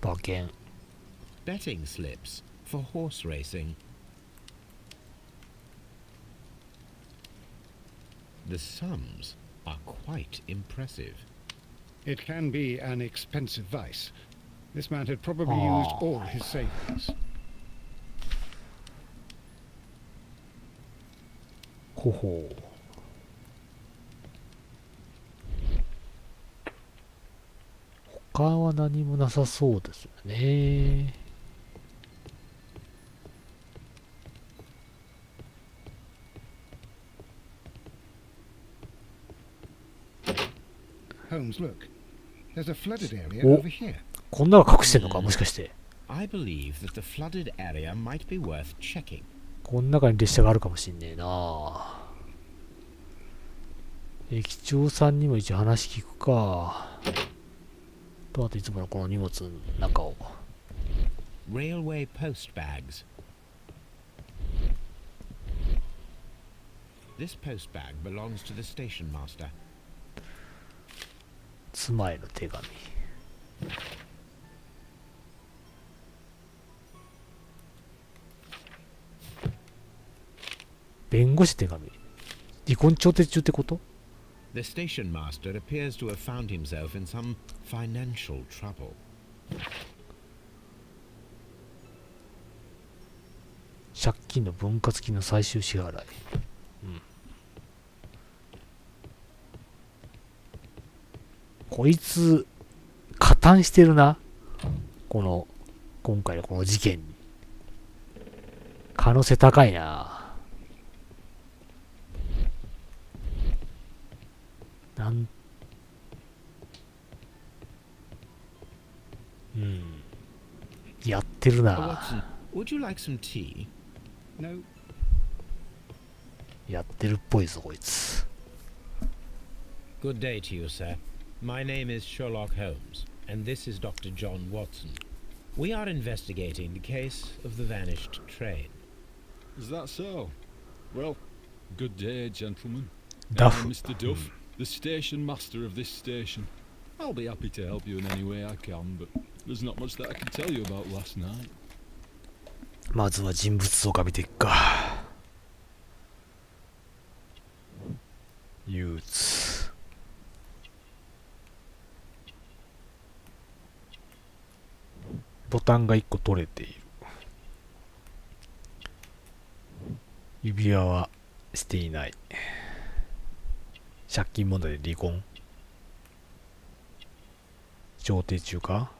馬券。 Betting slips for horse racing. The sums are quite impressive. It can be an expensive vice. This man had probably used all his savings. ほほう。他は何もなさそうですよね。Holmes, look. There's a flooded area Oh. over here. こんなの隠してんのか、もしかして。 I believe that the flooded area might be worth checking. この中に列車があるかもしんねえな。駅長さんにも一応話聞くか。と、あといつものこの荷物の中を。 Railway post bags. This post bag belongs to the station master. 妻への手紙。弁護士手紙。離婚調停中ってこと？ The station master appears to have found himself in some financial trouble. 借金の分割金の最終支払い。こいつ、加担してるな。今回のこの事件に。可能性高いな。やってるな。 Watson, would you like some tea? No. やってるっぽいぞ、こいつ。 Good day to you, sir. My name is Sherlock Holmes, and this is Dr. John Watson. We are investigating the case of the vanished train. Is that so? Well, good day, gentlemen. ダフ。 Mr. Duff, the station master of this station. I'll be happy to help you in any way I can, but there's not much that I can tell you about last night. まずは人物像から見ていくか。憂鬱。ボタンが1個取れている。指輪はしていない。借金問題で離婚。調停中か。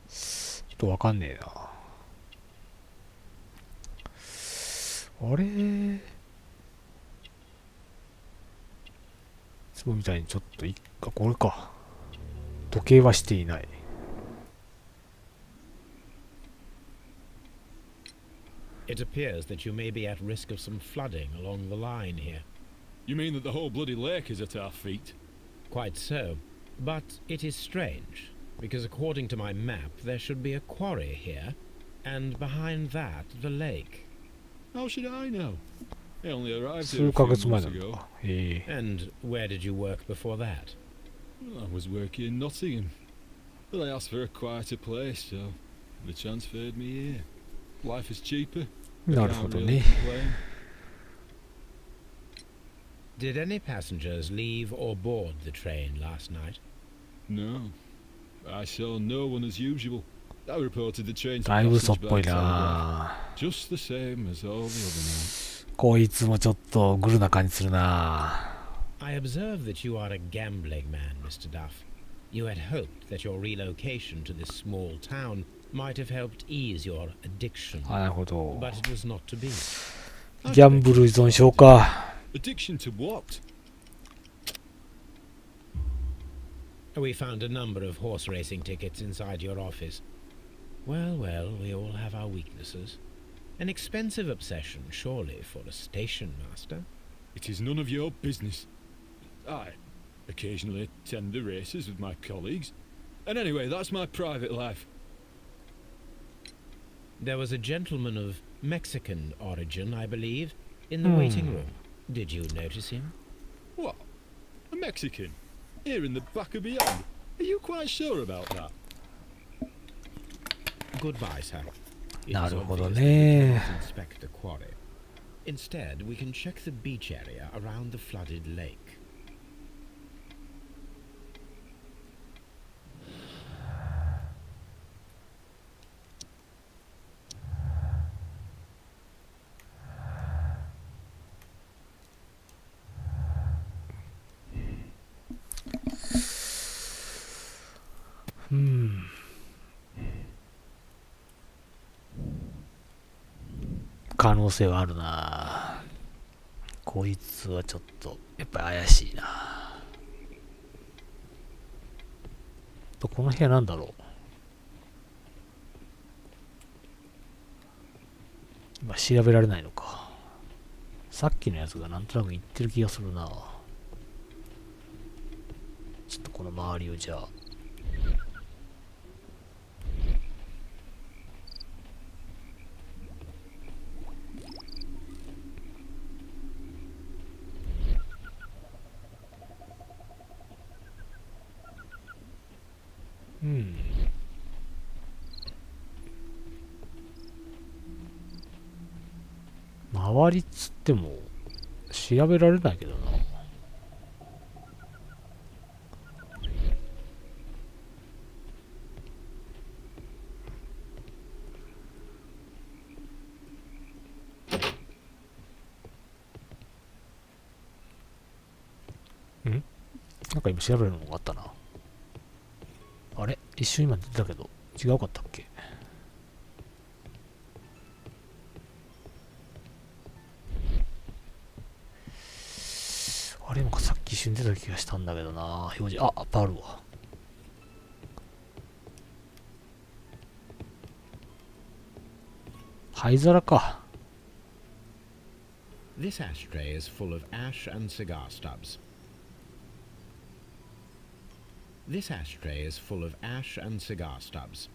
ちょっとわかんねえな。あれいつもみたいにちょっとこれか。時計はしていない。It appears that you may be at risk of some flooding along the line here. You mean that the whole bloody lake is at our feet? Quite so. But it is strange, because according to my map, there should be a quarry here, and behind that, the lake. How should I know? I only arrived 数 here a ヶ few 月前な months ん ago. だ。へえ。 And where did you work before that? Well, I was working in Nottingham, but I asked for a quieter place, so they transferred me here. Life is cheaper. I なる can't ほど really ね。 complain. Did any passengers leave or board the train last night? No, I saw no one as usual. I reported the train to だいぶそっ passage ぽい by telegraph, な。 just the same as all the other nights. こいつもちょっとグルな感じするな。I observe that you are a gambling man, Mr. Duff. You had hoped that your relocation to this small town might have helped ease your addiction, あ、なるほど。 but it was not to be. ギャンブル依存症か。 Addiction to what? We found a number of horse racing tickets inside your office. Well, well, we all have our weaknesses. An expensive obsession, surely, for a station master. It is none of your business. I occasionally attend the races with my colleagues. And anyway, that's my private life. There was a gentleman of Mexican origin, I believe, in the waiting room. Did you notice him? What? A Mexican? Here in the back of beyond? Are you quite sure about that? Goodbye, sir. It is なるほど obvious that we ね。 cannot inspect the quarry. Instead, we can check the beach area around the flooded lake. Hmm. 可能性はあるな。こいつはちょっとやっぱり怪しいな。この部屋なんだろう。今調べられないのか。さっきのやつがなんとなく言ってる気がするな。ちょっとこの周りをじゃあ。うん。周りっつっても調べられないけどな。なんか今調べるのがあったな。あれ一瞬今出てたけど違うかったっけ。あれなんかさっき一瞬出た気がしたんだけどな。表示、あったあるわ。灰皿か。This ashtray is full of ash and cigar stubs. This ashtray is full of ash and cigar stubs.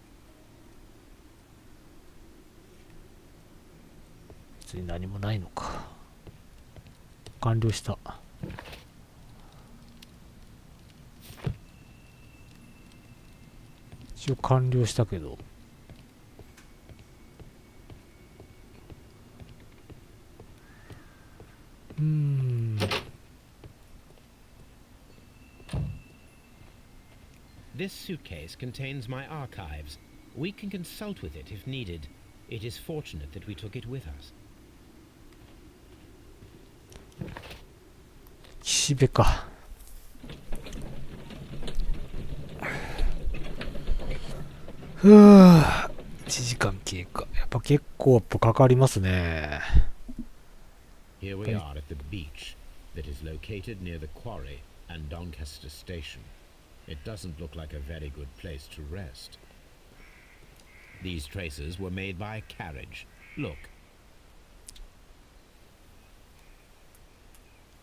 別に何もないのか。完了した。一応完了したけど。This suitcase contains my archives. We can consult with it if needed. It is fortunate that we took it with us. 岸辺か。ふぅ、1時間経過。やっぱ結構かかりますね。Here we are at the beach that is located near the quarry and Doncaster Station. It doesn't look like a very good place to rest. These traces were made by a carriage. Look.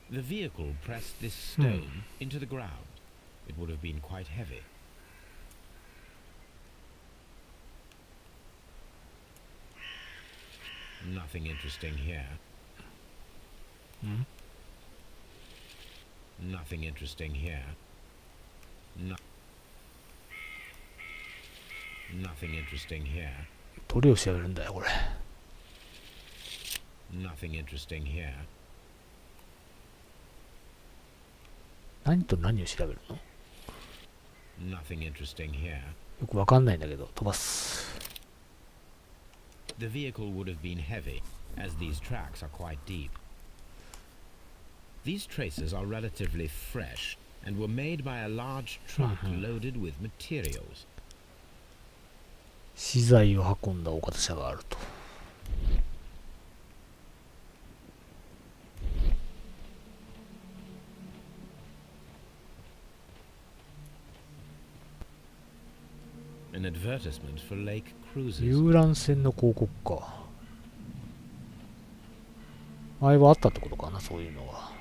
The vehicle pressed this stone into the ground. It would have been quite heavy. Nothing interesting here. Nothing interesting here. Nothing interesting here. どれを調べるんだよこれ。Nothing interesting here. 何と何を調べるの？ Nothing interesting here. よくわかんないんだけど飛ばす。The vehicle would have been heavy, as these tracks are quite deep. These traces are relatively fresh and were made by a large truck loaded with materials. 資材を運んだ大型車があると。An advertisement for lake cruises. 遊覧船の広告か。前はあったってことかな、そういうのは。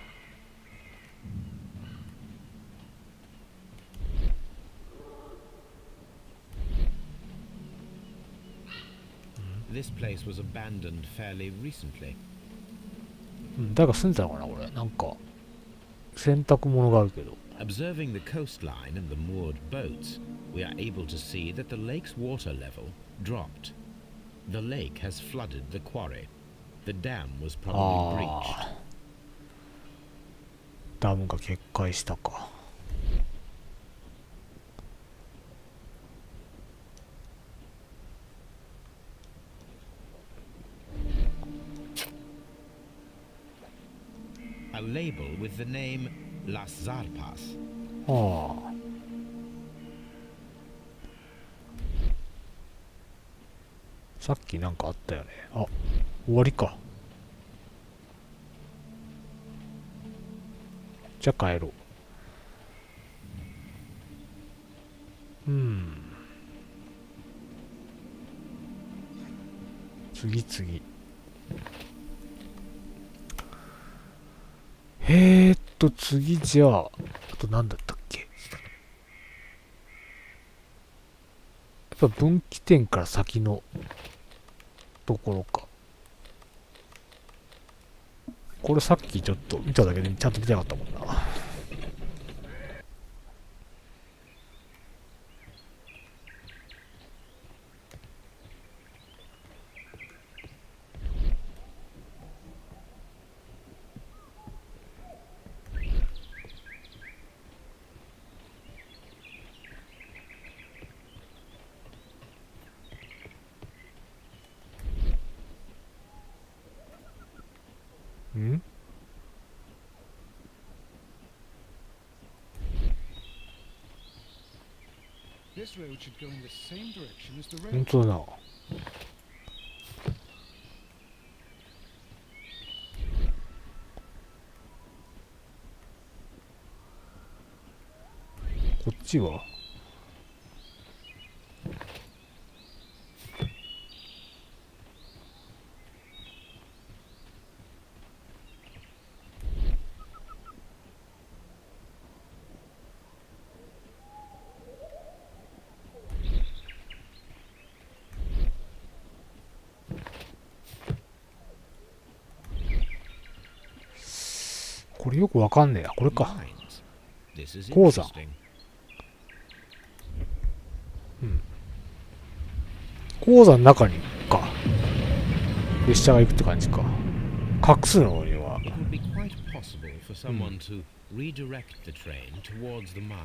This place was abandoned fairly recently. 誰か住んでたのかな、これ。なんか、洗濯物があるけど。Observing the coastline and the moored boats, we are able to see that the lake's water level dropped. The lake has flooded the quarry. The dam was probably breached. ダムが決壊したか。A label with the name Las Zarpas. ああ。さっきなんかあったよね。あ、終わりか。じゃあ帰ろう。次。次じゃあ、あと何だったっけ？やっぱ分岐点から先のところか。これさっきちょっと見ただけでちゃんと見たかったもんな。ん？ This road should go in the same direction as the 本 rail. 当だな。こっちは？これよくわかんねえや。これか。 Mines. This is 鉱山。 interesting. 鉱山の中にか。列車が行くって感じか。隠すのには。 It would be quite possible for someone to redirect the train towards the mines.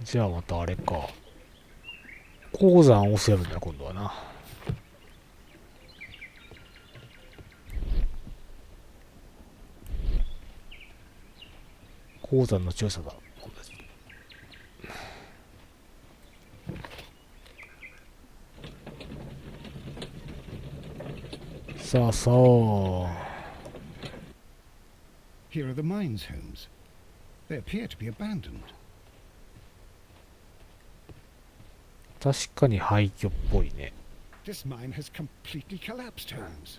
じゃあまたあれか。鉱山を押せるんだ、今度はな。鉱山の強さだ。さあさあ。 Here are the mines homes. They appear to be abandoned. 確かに廃墟っぽいね。 This mine has completely collapsed, Holmes.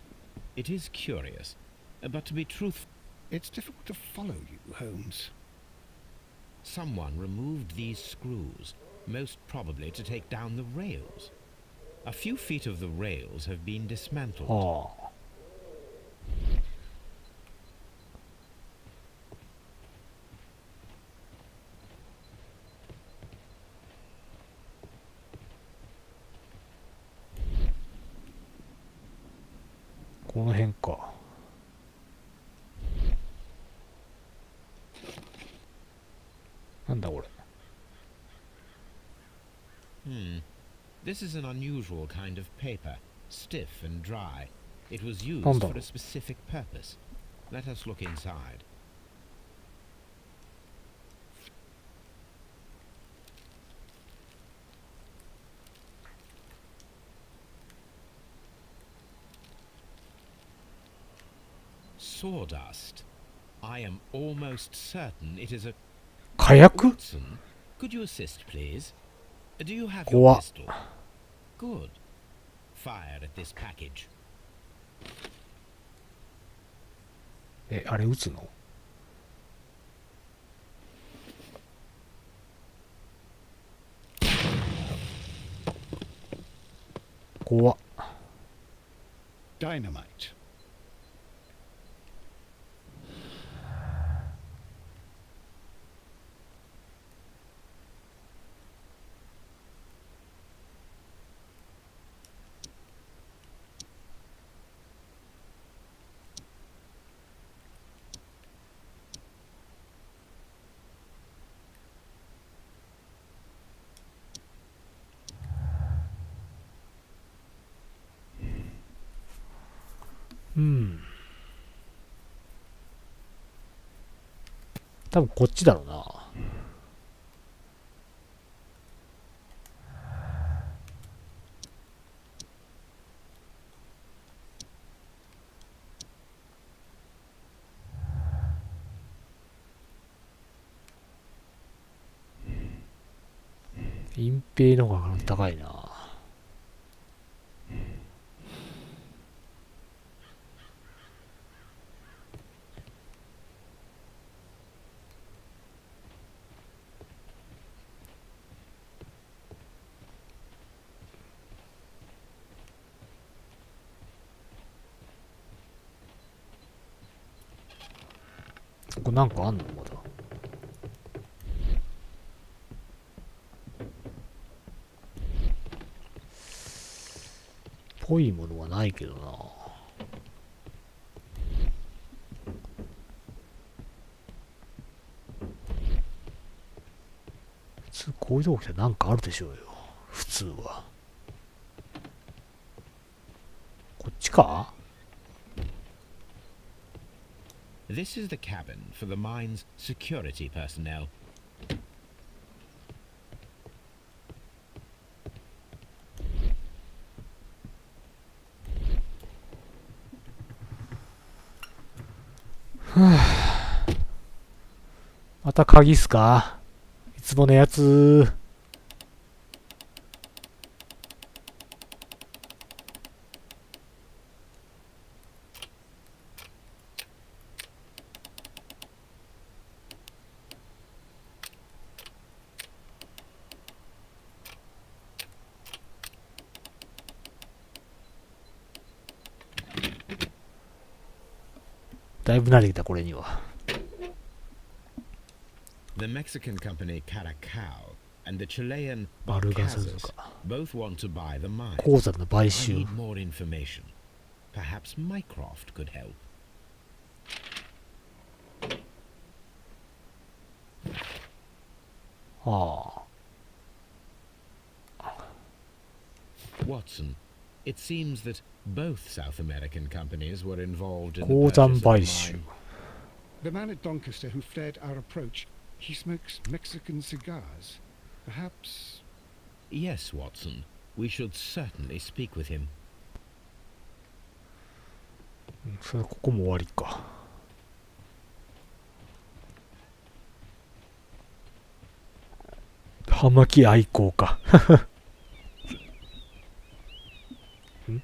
It is curious, but to be truthful, It's difficult to follow you, Holmes. someone removed these screws, most probably to take down the rails. A few feet of the rails have been dismantled. ああ。この辺か。なんだこれ。 This is an unusual kind of paper, stiff and dry. It was used なんだ for ろ a う。 specific purpose. Let us look inside. Sawdust. I am almost certain it is a 火薬？ Watson, could you assist, please? Do you have 怖 your っ。 pistol? Good. Fire at this package. え、あれ撃つの？怖っ。 Dynamite.多分こっちだろうな。隠蔽の方が高いな。ここなんかあんのまだ。ぽいものはないけどな。普通こういうとこ来たらなんかあるでしょうよ。普通は。こっちか？ This is the cabin for the mine's security personnel. また鍵っすか？いつものやつ。だいぶ慣れてきた、これには。The Mexican company Caracao and the Chilean バルガス Barcazas か。 both want to buy the mine. 鉱山の買 I 収。 need more information. Perhaps Mycroft could help. Watson, it seems that both South American companies were involved in the 鉱山 purchase of 買 the 収。 mine. The man at Doncaster who fled our approach, he smokes Mexican cigars. Perhaps... Yes, Watson. We should certainly speak with him. それここも終わりか。葉巻愛好家。ん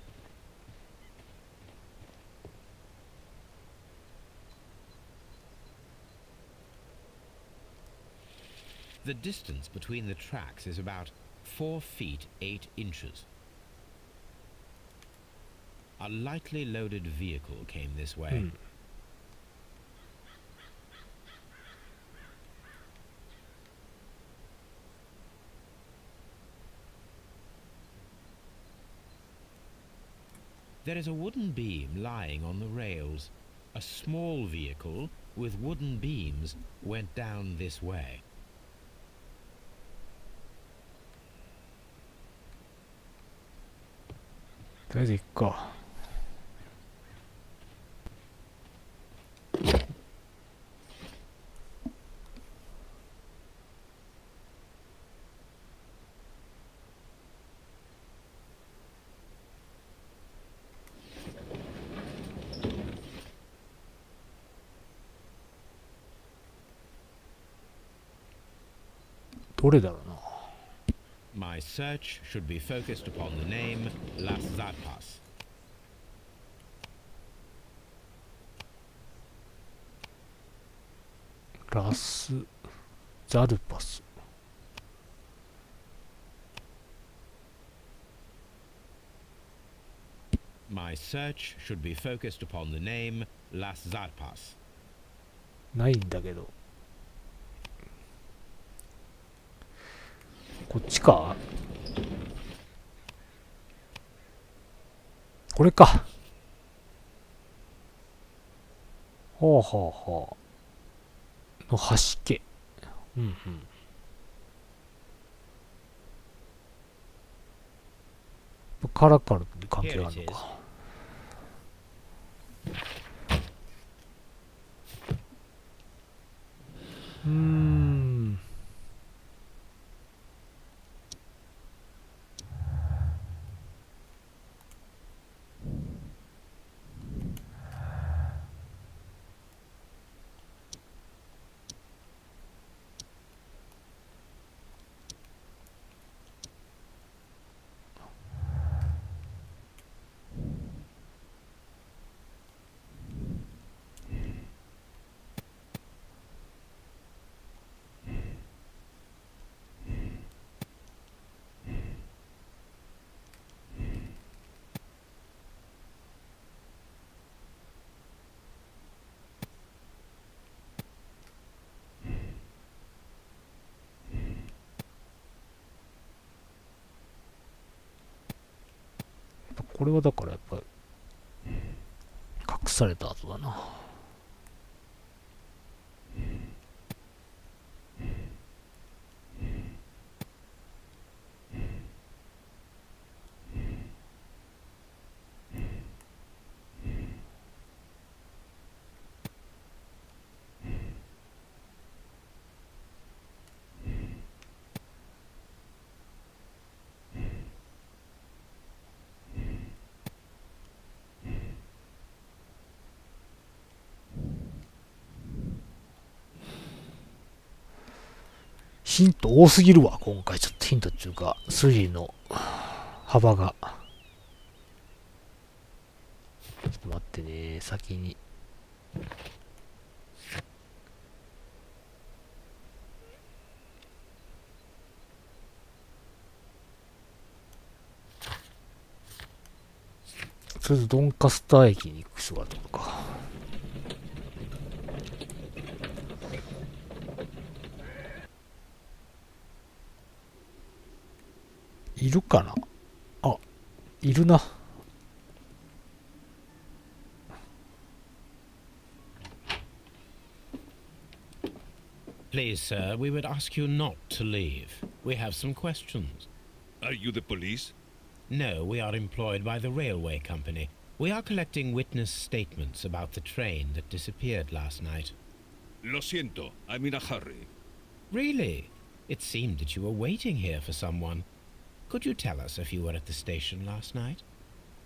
The distance between the tracks is about 4 feet 8 inches. A lightly loaded vehicle came this way. There is a wooden beam lying on the rails. A small vehicle with wooden beams went down this way. とりあえず行くか。どれだろうな。 My search should be focused upon the name Las Zarpas. ラス・ザルパス。 My search should be focused upon the name Las Zarpas. ないんだけど。こっちか？これか。はあはあはあ。の端家。うんうん。カラカルに関係あるのか。これはだからやっぱり隠された後だな。ヒント多すぎるわ、今回。ちょっとヒントっていうか、推理の幅が。ちょっと待ってね、先に。とりあえずドンカスター駅に行く人があるのか。いるかなあ、いるな。Please, sir, we would ask you not to leave. We have some questions. Are you the police? No, we are employed by the railway company. We are collecting witness statements about the train that disappeared last night. Lo siento, I'm in a hurry. Really? It seemed that you were waiting here for someone. Could you tell us if you were at the station last night?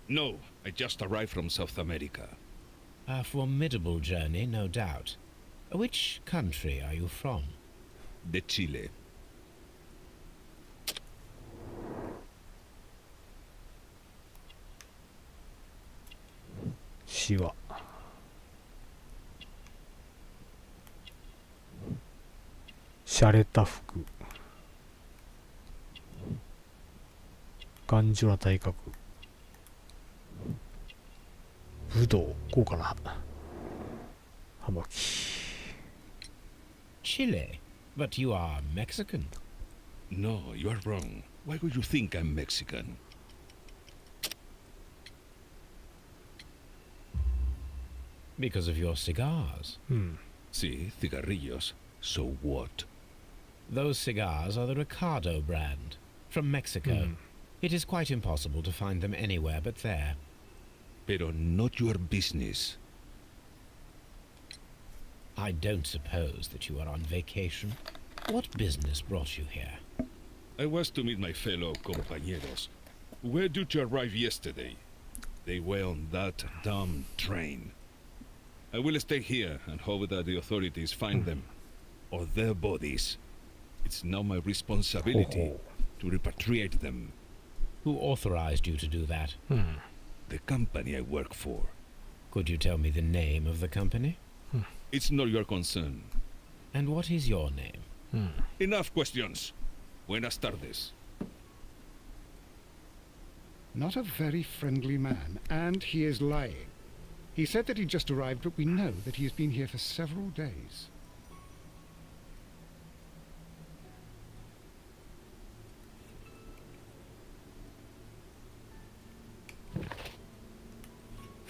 No, I just arrived from South America. A formidable journey, no doubt. Which country are you from? De Chile. シワ。洒落た服。頑丈な体格。武道、こうかな。葉巻。Chile? But you are Mexican. No, you are wrong. Why would you think I'm Mexican? Because of your cigars. Sí, cigarrillos. So what? Those cigars are the Ricardo brand, from Mexico. It is quite impossible to find them anywhere but there. Pero not your business. I don't suppose that you are on vacation. What business brought you here? I was to meet my fellow compañeros, who were due to arrive yesterday. They were on that damn train. I will stay here and hope that the authorities find them, or their bodies. It's now my responsibility to repatriate them. Who authorized you to do that? The company I work for. Could you tell me the name of the company? It's not your concern. And what is your name? Enough questions. Buenas tardes. Not a very friendly man, and he is lying. He said that he just arrived, but we know that he has been here for several days.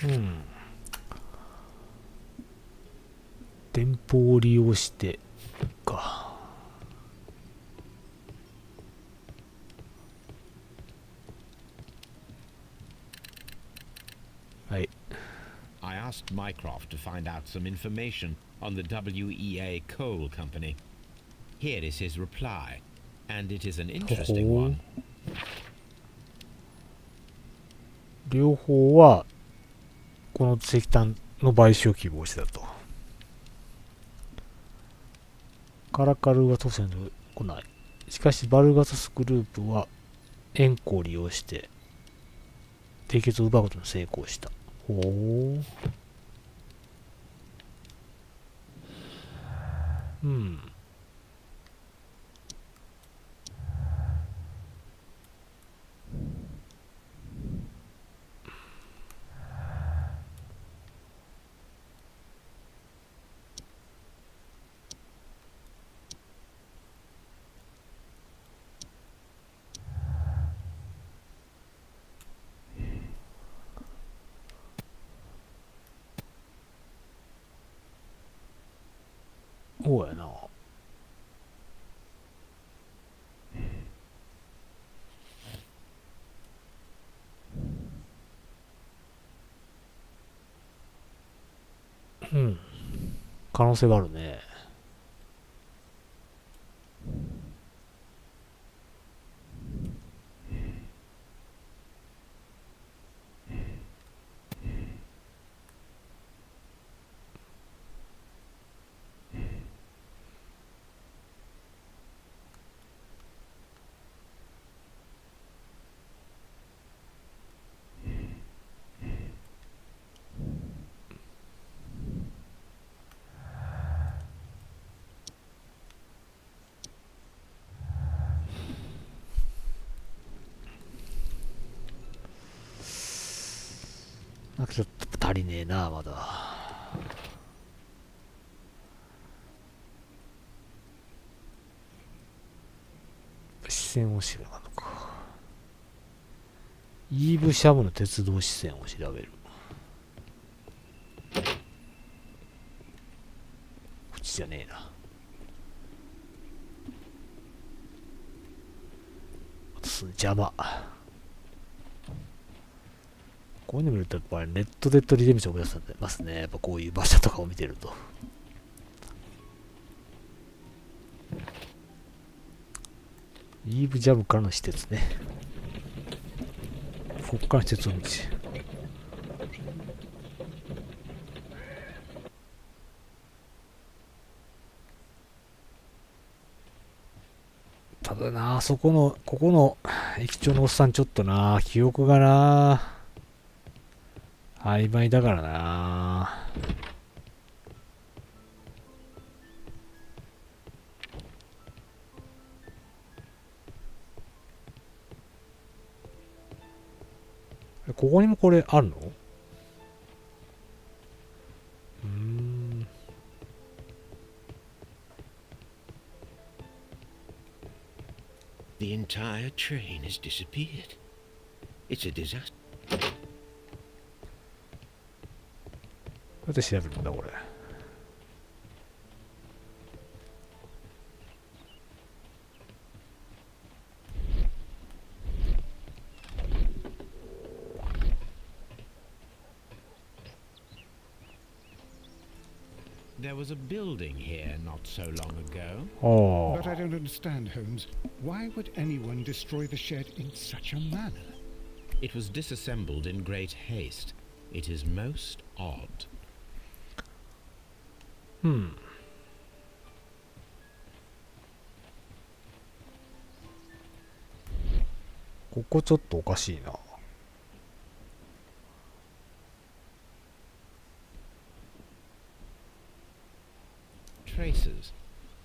Hmm. 電報を利用してか。はい。I asked Mycroft to find out some information on the WEA Coal Company. Here is his reply, and it is an interesting one. 両方はこの石炭の買収を希望してたと。カラカルは当選で来ない。しかしバルガサスグループは円弧を利用して締結を奪うことに成功した。ほう。そうやな。可能性はあるね。なんかちょっと足りねえな、まだ。視線をしろなのか。イーブシャムの鉄道支線を調べる。こっちじゃねえな。あと邪魔。こういうの見るとやっぱりレッドデッドリデンプションを思い出されますね。やっぱこういう馬車とかを見てると。イーブジャムからの施設ね。こっから施設の道。ただな、ここの駅長のおっさんちょっとな、記憶がな、曖昧だからな。ここにもこれあるの？The entire train has disappeared. It's a disaster. どうやって調べるんだこれ。There was a building here not so long ago. Oh. But I don't understand, Holmes. Why would anyone destroy the shed in such a manner? It was disassembled in great haste. It is most odd. ここちょっとおかしいな。Traces.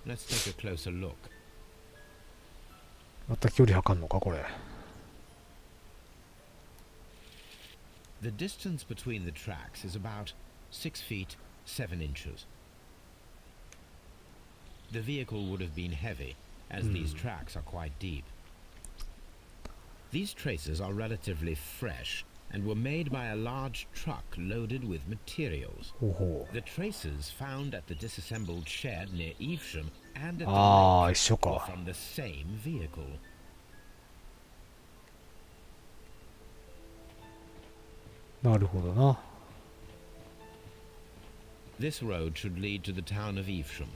Let's take a closer look. また距離測るのかこれ。The distance between the tracks is about 6 feet 7 inches. The vehicle would have been heavy, as these tracks are quite deep. These traces are relatively fresh and were made by a large truck loaded with materials. ほうほう。The traces found at the disassembled shed near Evesham and at the ああ、 lake 一緒 were か。 from the same vehicle. なるほどな。This road should lead to the town of Evesham.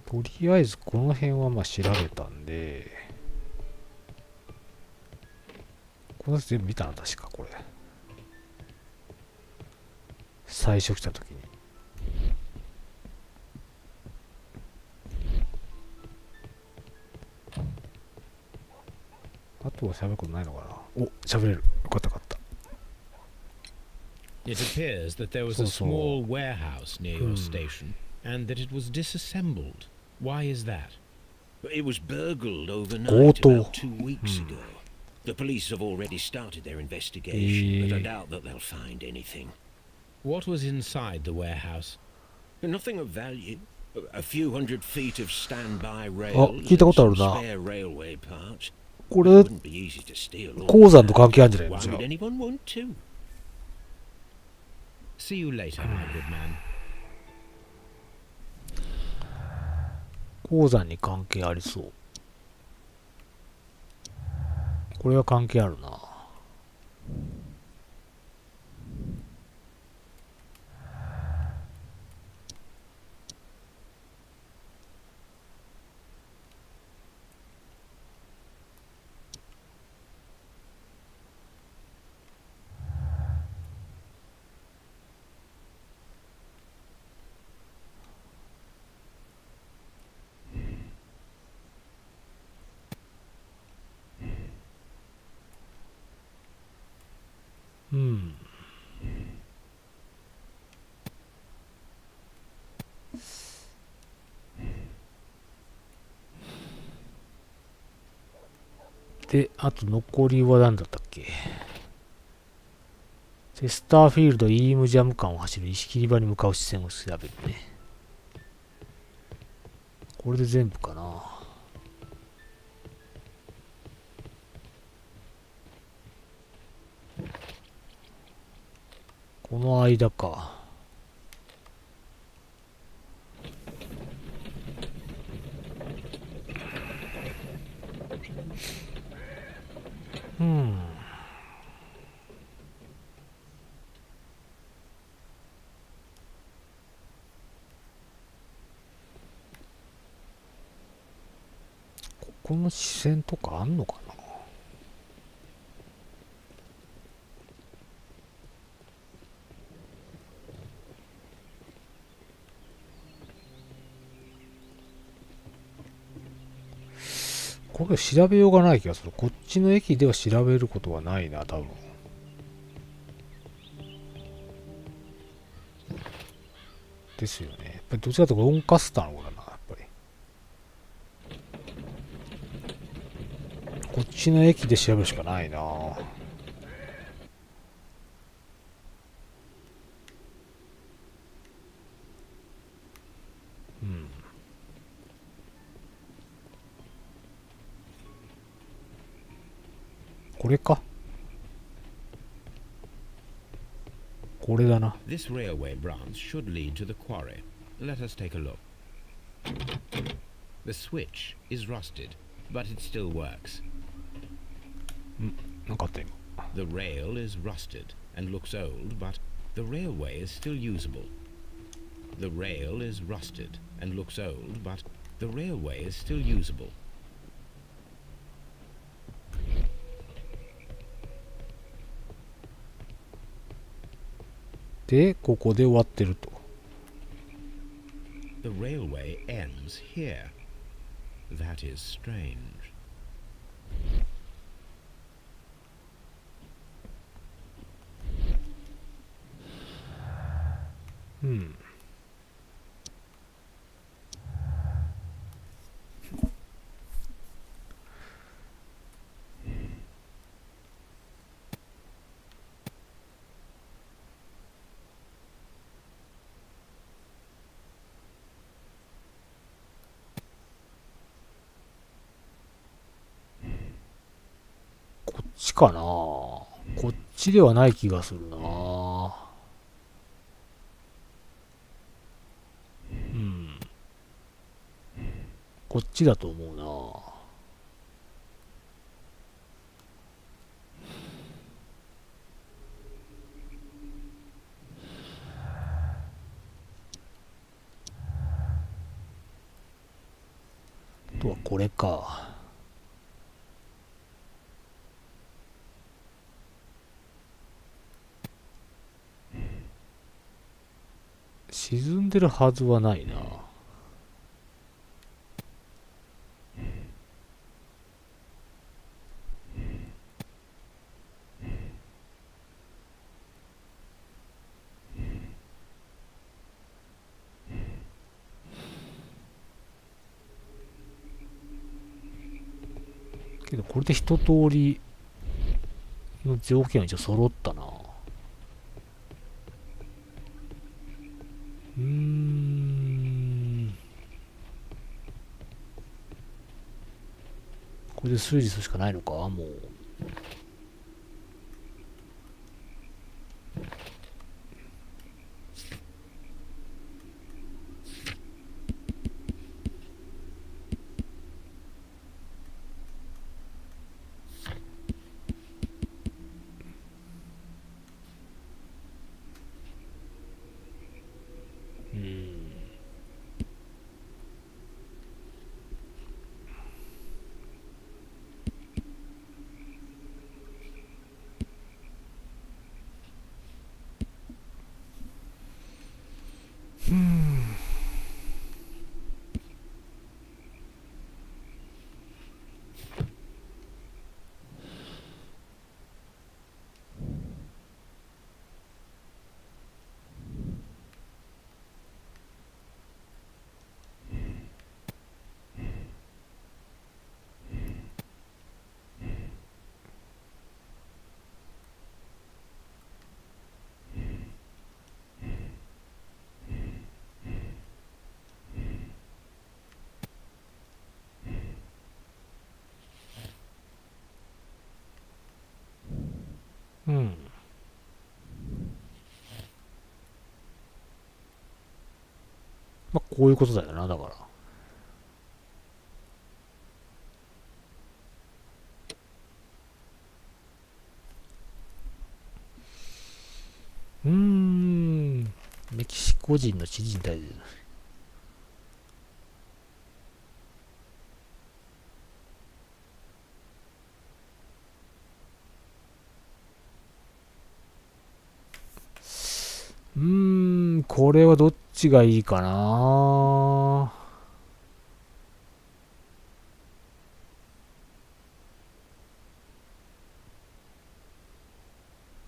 とりあえずこの辺はまあ調べたんで、この全部見たな確かこれ。最初来た時に。あとは喋ることないのかな。お、喋れる。よかったよかった。It appears that there was a So- small warehouse near your station and that it was disassembled. Why is that? It was burgled overnight Goto. about 2 weeks ago. The police have already started their investigation, but I doubt that they'll find anything. What was inside the warehouse? Nothing of value. A few hundred feet of standby あ、 rails 聞いたこ and とある some な。 spare railway parts. こ It れ、 wouldn't be easy to steal all 鉱山と that. 関係あるんじゃないの Why じゃ would anyone want to? See you later, my good man. 鉱山に関係ありそう。これは関係あるな。で、あと残りは何だったっけ。チェスターフィールド・イームジャム間を走る石切り場に向かう視線を調べるね。これで全部かな。この間か。この視線とかあんのかな。これ調べようがない気がする。こっちの駅では調べることはないな、多分。ですよね。やっぱりどちらかというとロンカスターの方だな、やっぱり。こっちの駅で調べるしかないな。うん。これか。これだな。This railway branch should lead to the quarry. Let us take a look. The switch is rusted, but it still works. なんかあった今。The rail is rusted and looks old, but the railway is still usable. The rail is rusted and looks old, but the railway is still usable. で、ここで終わってると。The railway ends here. That is strange. うん。こっちかな。こっちではない気がするな。うん。こっちだと思うな。あとはこれか。沈んでるはずはないな。けどこれで一通りの条件は一応揃ったな。これで推理するしかないのかもう。うん。まあ、こういうことだよな、だから。メキシコ人の知人対で。これはどっちがいいかな。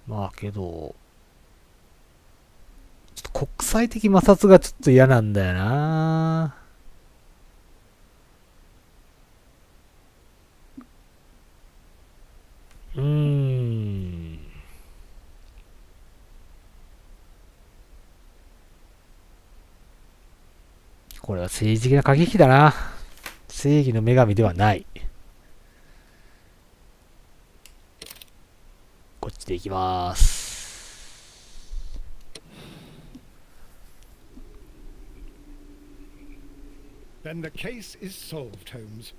まあけど、ちょっと国際的摩擦がちょっと嫌なんだよな。これは政治的な駆け引きだな。正義の女神ではない。こっちで行きます。Then the case is solved, Holmes.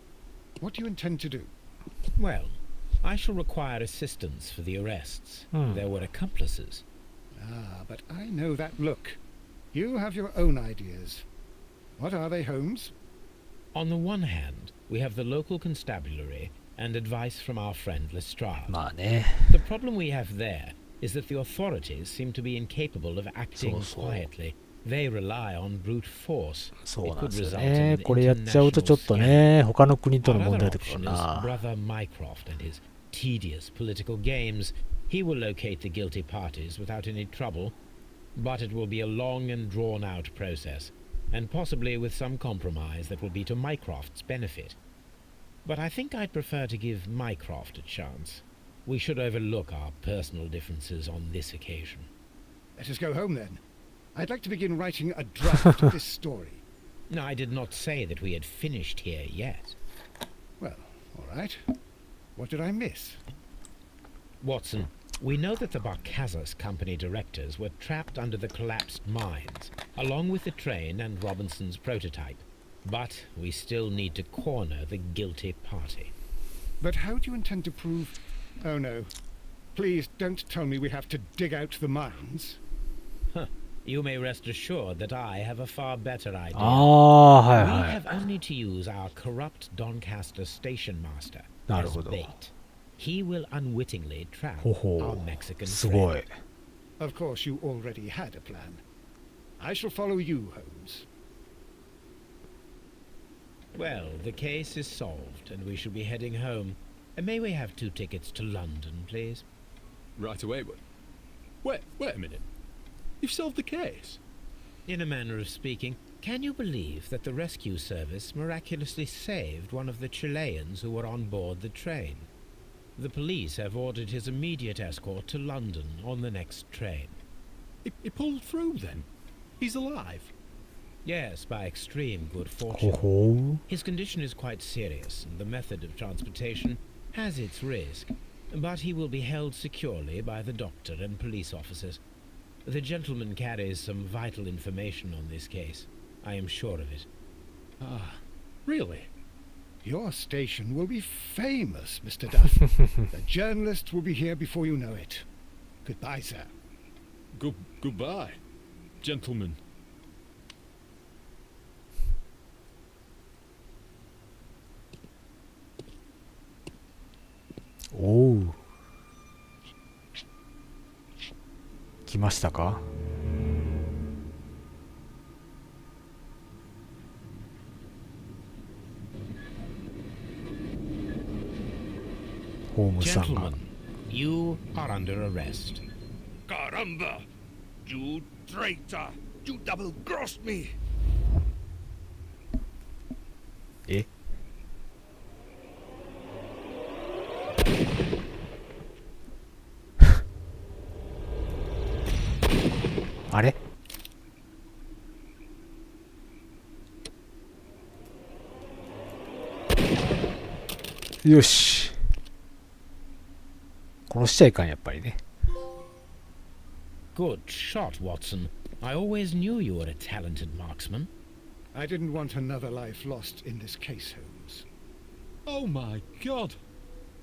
What do you intend to do? Well, I shall require assistance for the arrests. There were accomplices. Ah, but I know that look. You have your own ideas. What are they, Holmes? On the one hand, we have the local constabulary and advice from our friend Lestrade. まあね。 The problem we have there is that the authorities seem to be incapable of acting quietly. They rely on brute force. そうなんですよね。これやっちゃうとちょっとね、他の国との問題出てくるな。 Brother Mycroft and his tedious political games. He will locate the guilty parties without any trouble, but it will be a long and drawn-out process, and possibly with some compromise that will be to Mycroft's benefit. But I think I'd prefer to give Mycroft a chance. We should overlook our personal differences on this occasion. Let us go home, then. I'd like to begin writing a draft of this story. No, I did not say that we had finished here yet. Well, all right. What did I miss? Watson, we know that the Barcazas Company directors were trapped under the collapsed mines, along with the train and Robinson's prototype. But we still need to corner the guilty party. But how do you intend to prove... Oh, no. Please don't tell me we have to dig out the mines. You may rest assured that I have a far better idea. We have only to use our corrupt Doncaster station master as bait. He will unwittingly trap our Mexican friend. Of course, you already had a plan. I shall follow you, Holmes. Well, the case is solved, and we shall be heading home. May we have 2 tickets to London, please? Right away, but... Wait a minute. You've solved the case? In a manner of speaking, can you believe that the rescue service miraculously saved one of the Chileans who were on board the train? The police have ordered his immediate escort to London on the next train. He pulled through, then? He's alive? Yes, by extreme good fortune. His condition is quite serious, and the method of transportation has its risk, but he will be held securely by the doctor and police officers. The gentleman carries some vital information on this case. I am sure of it. Ah, really? Your station will be famous, Mr. Duff. The journalists will be here before you know it. Goodbye, sir. Goodbye, gentlemen. Oh. 来ましたか？ホームズさんが。 Gentlemen, you are under arrest. Caramba! You traitor! You double-crossed me! え？あれ？よし。殺しちゃいかん、やっぱりね。Good shot, Watson. I always knew you were a talented marksman. I didn't want another life lost in this case, Holmes. Oh my god!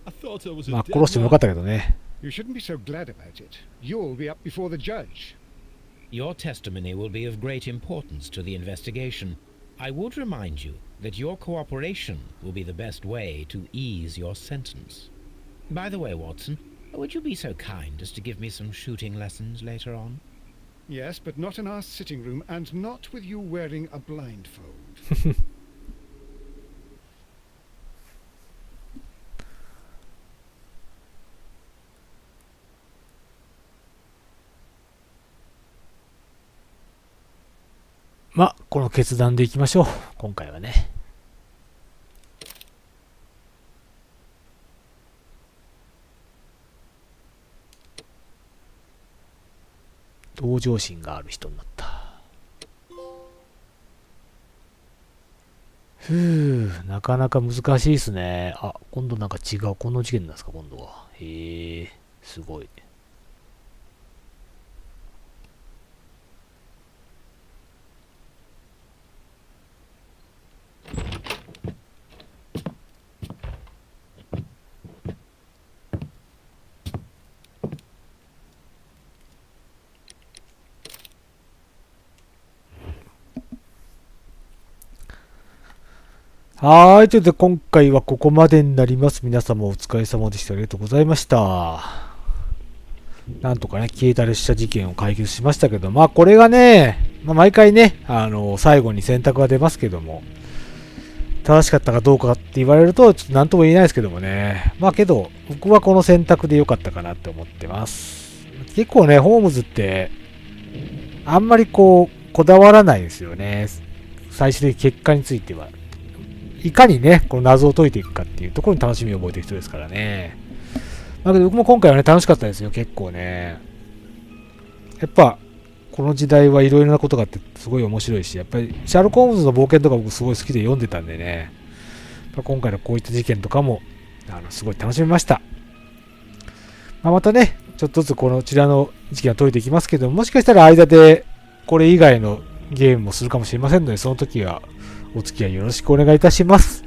I thought I was ま a あ dead 殺してもよかっ man. たけどね。You shouldn't be so glad about it. You'll be up before the judge. Your testimony will be of great importance to the investigation. I would remind you that your cooperation will be the best way to ease your sentence. By the way, Watson, would you be so kind as to give me some shooting lessons later on? Yes, but not in our sitting room, and not with you wearing a blindfold. まあ、この決断でいきましょう。今回はね。同情心がある人になった。なかなか難しいですね。あ、今度なんか違う。この事件なんですか、今度は。へえ、すごい。はい。ということで、今回はここまでになります。皆様お疲れ様でした。ありがとうございました。なんとかね、消えた列車事件を解決しましたけど、まあこれがね、まあ、毎回ね、最後に選択が出ますけども、正しかったかどうかって言われると、ちょっと何とも言えないですけどもね。まあけど、僕はこの選択で良かったかなって思ってます。結構ね、ホームズって、あんまりこだわらないですよね。最終的結果については。いかにね、この謎を解いていくかっていうところに楽しみを覚えている人ですからね。だけど僕も今回はね、楽しかったですよ、結構ね。やっぱ、この時代はいろいろなことがあってすごい面白いし、やっぱりシャーロック・ホームズの冒険とか僕すごい好きで読んでたんでね、今回のこういった事件とかも、すごい楽しみました。またね、ちょっとずつこちらの事件を解いていきますけど、もしかしたら間でこれ以外のゲームもするかもしれませんので、その時は、お付き合いよろしくお願いいたします。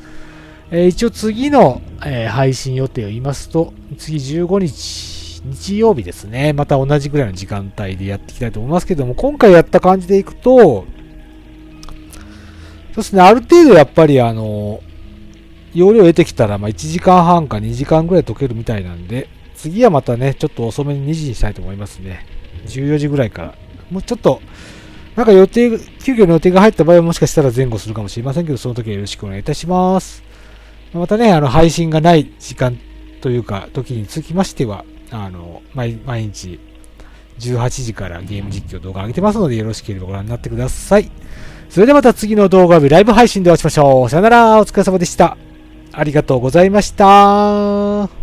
一応次の、配信予定を言いますと、次15日、日曜日ですね。また同じぐらいの時間帯でやっていきたいと思いますけども、今回やった感じでいくと、そうですね、ある程度やっぱり容量得てきたら、1時間半か2時間ぐらい解けるみたいなんで、次はまたね、ちょっと遅めに2時にしたいと思いますね。14時ぐらいから。もうちょっと、なんか急遽の予定が入った場合はもしかしたら前後するかもしれませんけど、その時はよろしくお願いいたします。またね、配信がない時間というか、時につきましては、毎日18時からゲーム実況動画上げてますので、よろしければご覧になってください。それではまた次の動画日ライブ配信でお会いしましょう。さよなら、お疲れ様でした。ありがとうございました。